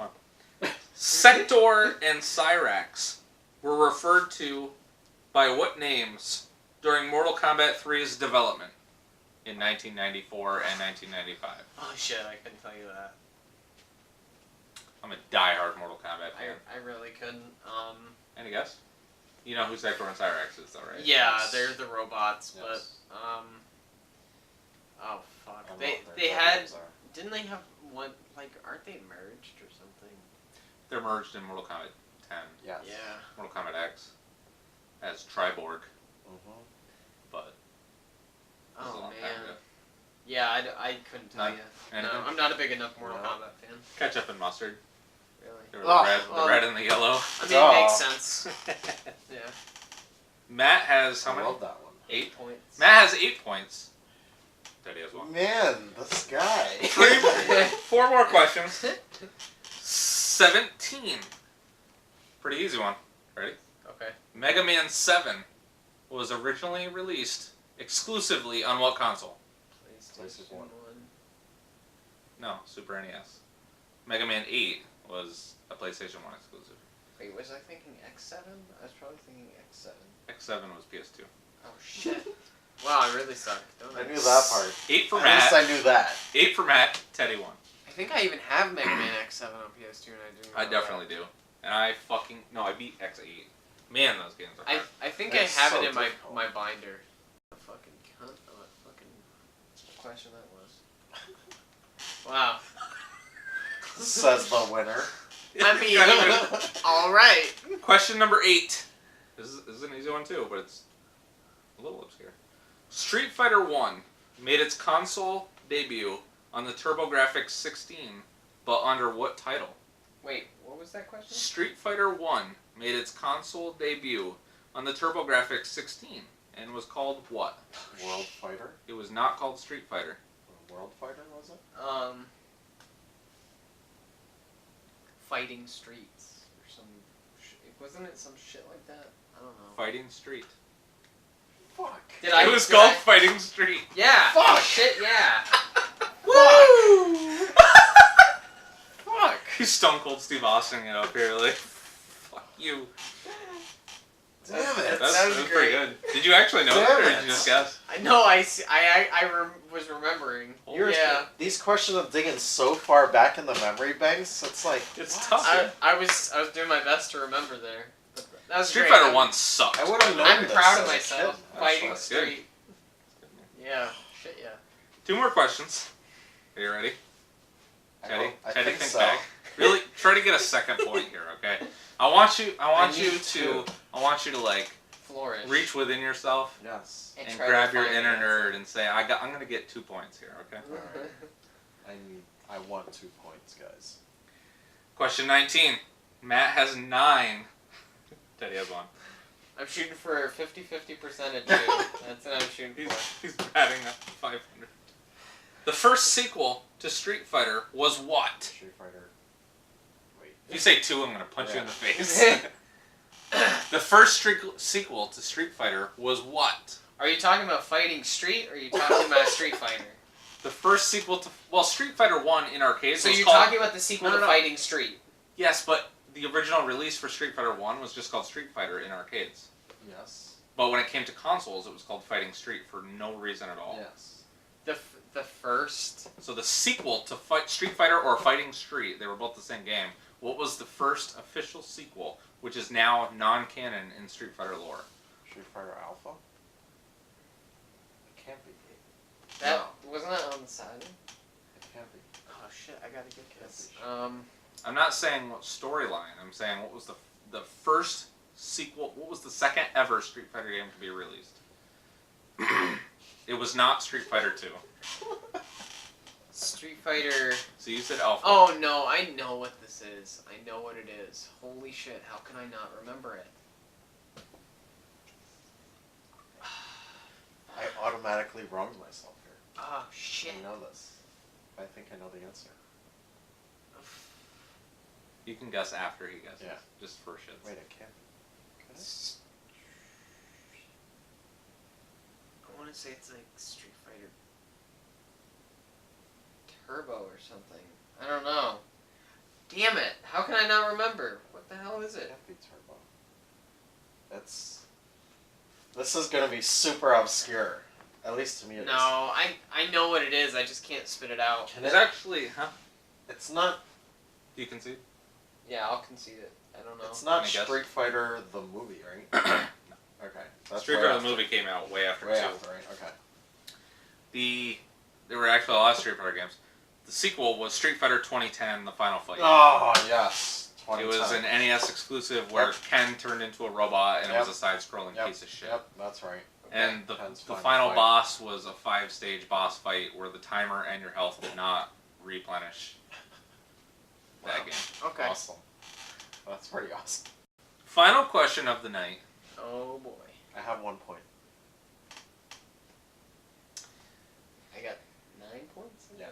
fun. Sector and Cyrax were referred to by what names during Mortal Kombat 3's development in 1994 and 1995? Oh shit, I couldn't tell you that. I'm a diehard Mortal Kombat fan. I really couldn't. Any guess? You know who Sector and Cyrax is, though, right? Yeah, Yes. they're the robots, Yes. but oh fuck, I don't know they what they their had names are. didn't they have one like aren't they merged or something? They're merged in Mortal Kombat 10, Yes. Yeah. Mortal Kombat X, as Triborg, Mm-hmm. but this is a Oh long time man. ago. Yeah, I couldn't tell Not you. anything? No, I'm not a big enough Mortal No. Kombat fan. Ketchup and mustard. Really. They were Oh, the red and the yellow. I mean, it makes Oh. sense. Yeah. Matt has how I many? love that one. 8 points. Matt has 8 points. Teddy has 1. Man, this guy. 4 more questions. 17. Pretty easy one. Ready? Okay. Mega Man 7 was originally released exclusively on what console? PlayStation 1. No, Super NES. Mega Man 8 was a PlayStation 1 exclusive. Wait, was I thinking X7? I was probably thinking X7. X7 was PS2. Oh shit. Wow, I really suck. Don't I knew that part. 8 for At Matt. least I knew that. 8 for Matt. Teddy won. I think I even have Mega Man X7 on PS2 and I do. I definitely do. And I beat X8. Man, those games are hard. I think That's I have so it in difficult. my binder. What fucking cunt. What fucking question that was. Wow. Says the winner. I mean, alright. Question number 8. This is an easy one too, but it's a little obscure. Street Fighter 1 made its console debut on the TurboGrafx 16, but under what title? Wait, what was that question? Street Fighter 1 made its console debut on the TurboGrafx 16 and was called what? World Fighter? It was not called Street Fighter. World Fighter, was it? Fighting Streets or some. Wasn't it some shit like that? I don't know. Fighting Street. Fuck. It was called Fighting Street. Yeah. Fuck. Shit. Yeah. Woo! Fuck. He's Stone Cold Steve Austin it up here, like, fuck you. Damn it. That was pretty great. good. Did you actually know Damn that, or it. did you just guess? I know. Was remembering. You're, Yeah. These questions are digging so far back in the memory banks. It's like It's what? tough. I was doing my best to remember there. But that was Street great. Fighter 1 sucked. I would have known I'm this proud as of a myself. kid, Fighting actually. good. Street. Yeah. Shit. Yeah. 2 more questions. Are you ready? I Teddy, hope- I Teddy, think think so. back. Really, try to get a second point here, okay? I want you need to. to like Flourish. reach within yourself Yes. and try to grab your find the inner answer. nerd and say, I'm gonna get 2 points here, okay? I want 2 points, guys. Question 19. Matt has 9. Teddy has 1. I'm shooting for a 50-50 percentage. Dude. That's what I'm shooting for. He's batting at 500. The first sequel to Street Fighter was what? Street Fighter. Wait. If you say 2, I'm gonna punch you in the Yeah. face. The first sequel to Street Fighter was what? Are you talking about Fighting Street, or are you talking about Street Fighter? The first sequel to Street Fighter 1 in arcades So was you're called... talking about the sequel No, to no, no. Fighting Street? Yes, but the original release for Street Fighter 1 was just called Street Fighter in arcades. Yes. But when it came to consoles, it was called Fighting Street for no reason at all. Yes. The first. So the sequel to Street Fighter or Fighting Street, they were both the same game. What was the first official sequel, which is now non-canon in Street Fighter lore? Street Fighter Alpha? It can't be. That wasn't that on the side? It can't be. Oh shit! I gotta get this. I'm not saying what storyline. I'm saying what was the first sequel. What was the second ever Street Fighter game to be released? It was not Street Fighter 2. Street Fighter. So you said Alpha. Oh no! I know what this is. I know what it is. Holy shit! How can I not remember it? I automatically wronged myself here. Oh shit! I know this. I think I know the answer. You can guess after he guesses. Yeah. Just for shits. Wait, it can't be. Could it? I want to say it's like Street Fighter Turbo or something. I don't know. Damn it! How can I not remember? What the hell is It it? can't be Turbo. This is gonna be super obscure. At least to me it is. No, I know what it is. I just can't spit it out. Can It's it? actually, huh? It's not. You can see. Yeah, I'll concede it. I don't know. It's not Can I guess? Street Fighter the movie, right? Okay. That's Street way Fighter after. the movie came out way after Way 2. after, right? Okay. There were actually a lot of Street Fighter games. The sequel was Street Fighter 2010: The Final Fight. Oh yes. It was an NES exclusive where Yep. Ken turned into a robot and it Yep. was a side-scrolling Yep. piece of shit. Yep, that's right. And the Ken's final final fight. boss was a 5-stage boss fight where the timer and your health did not replenish that Wow. game. Okay. Awesome. That's pretty awesome. Final question of the night. Oh boy. I have 1 point. I got 9 points? Yeah.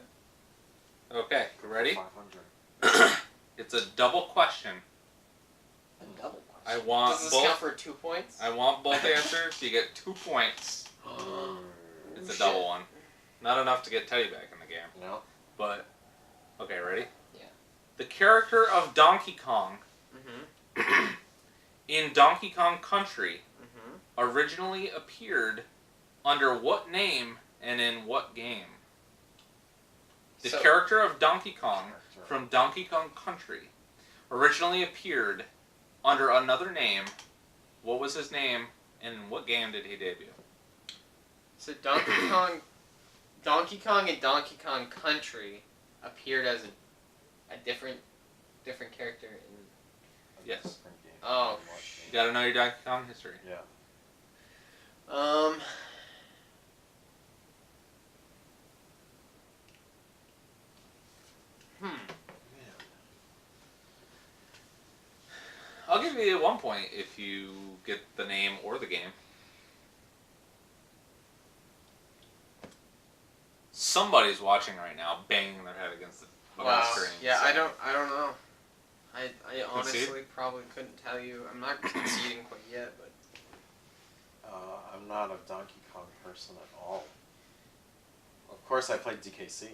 Okay, you ready? 500. It's a double question. A double I question. want Does this both. count for 2 points? I want both answers. You get 2 points. It's a double one. Not enough to get Teddy back in the game. No. But, okay, ready? Yeah. The character of Donkey Kong in Donkey Kong Country originally appeared under what name and in what game? The character of Donkey Kong from Donkey Kong Country originally appeared under another name. What was his name, and in what game did he debut? So Donkey Kong and Donkey Kong Country appeared as a different character in. Yes. Oh. You gotta know your Donkey Kong history. Yeah. I'll give you 1 point if you get the name or the game. Somebody's watching right now, banging their head against the screen. Yeah, so. I don't know. I honestly Concede? probably couldn't tell you. I'm not conceding quite yet, but I'm not a Donkey Kong person at all. Of course, I played DKC.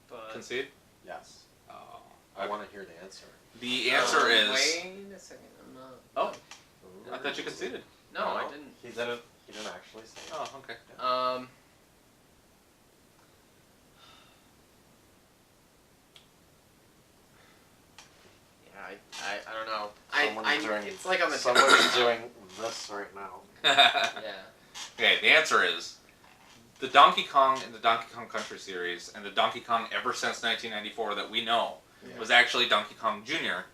but Concede? Yes. Oh. I want to hear the answer. The answer is... Wait a second, I'm not. Oh, I thought you conceded. No, I didn't. He didn't actually say it. Oh, okay. Yeah, I don't know. It's like I'm a Somebody's doing this right now. Yeah. Okay, the answer is the Donkey Kong in the Donkey Kong Country series and the Donkey Kong ever since 1994 that we know was actually Donkey Kong Jr.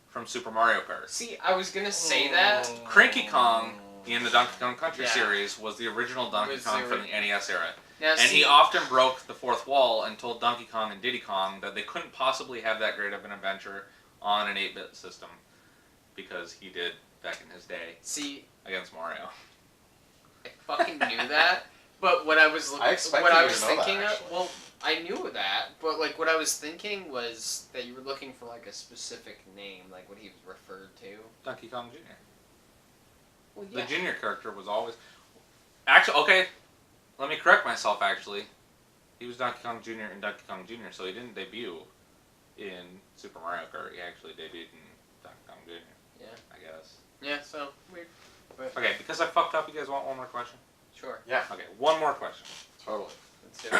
from Super Mario Kart. See, I was gonna say that. Cranky Kong in the Donkey Kong Country Yeah. series was the original Donkey Kong from the NES era. Now, And he often broke the fourth wall and told Donkey Kong and Diddy Kong that they couldn't possibly have that great of an adventure on an 8-bit system because he did back in his day against Mario. I fucking knew that, but what I was thinking of, well, I knew that, but like what I was thinking was that you were looking for like a specific name, like what he was referred to. Donkey Kong Jr. Well, The junior character was always... Actually, okay, let me correct myself, actually. He was Donkey Kong Jr. in Donkey Kong Jr., so he didn't debut in Super Mario Kart. He actually debuted in Donkey Kong Jr., Yeah. I guess. Yeah, so, weird. But Okay, because I fucked up, you guys want one more question? sure. Yeah, Okay, one more question. totally. Let's do it.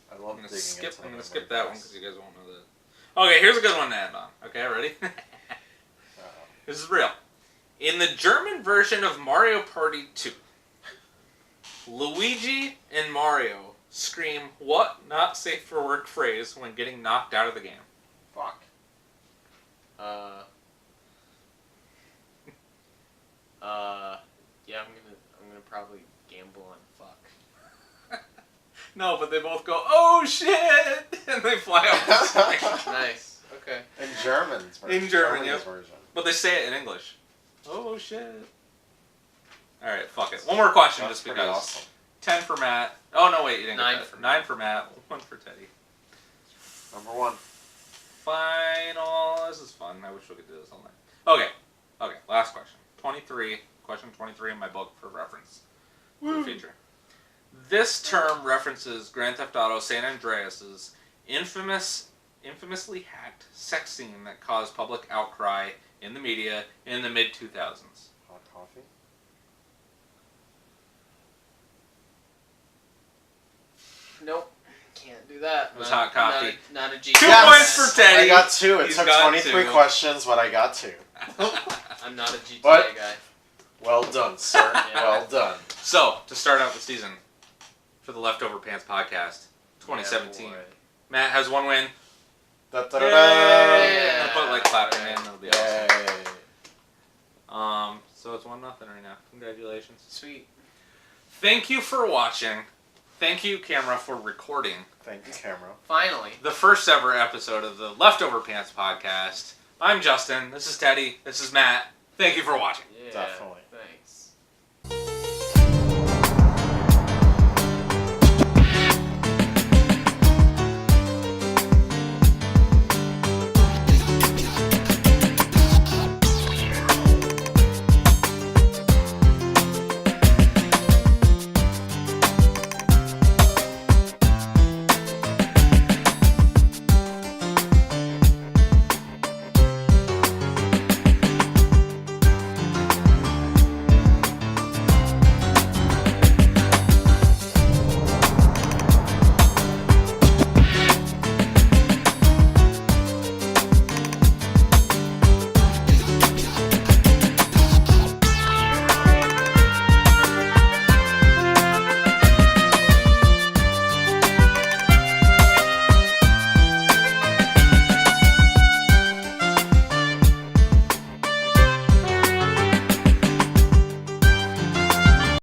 I love I'm gonna digging skip. into I'm gonna the skip memory that one box. because you guys won't know that. Okay, here's a good one to end on. Okay, ready? This is real. In the German version of Mario Party 2, Luigi and Mario scream what not safe for work phrase when getting knocked out of the game? Fuck. Yeah, I'm gonna probably gamble on fuck. No, but they both go, oh shit! And they fly off the screen. Nice. Okay. In German. In German, Germany's yep. version. But they say it in English. Oh shit. Alright, fuck it. One more question That's just pretty because. awesome. 10 10 for Matt. Oh, no, wait, you didn't 9 get that. for 9 for Matt, 1 for Teddy. Number 1. Final. This is fun. I wish we could do this all night. Okay, last question. 23. Question 23 in my book for reference. For the feature. This term references Grand Theft Auto San Andreas' infamously hacked sex scene that caused public outcry in the media in the mid-2000s. Hot coffee? Nope. Can't do that. It was hot coffee. Not a G. 2 Yes! points for Teddy. I got 2. It He's took got 23 2. questions, but I got 2. I'm not a GTA What? guy. Well done, sir. Yeah. Well done. So, to start out the season for the Leftover Pants podcast, 2017. Yeah, boy. Matt has 1 win. Da-da-da-da. Yeah. I'll put like clapping in, it'll be awesome. Yay. So it's 1-0 right now. Congratulations. Sweet. Thank you for watching. Thank you, camera, for recording Thank you, camera. Finally. the first ever episode of the Leftover Pants podcast. I'm Justin. This is Teddy. This is Matt. Thank you for watching. Yeah. Definitely.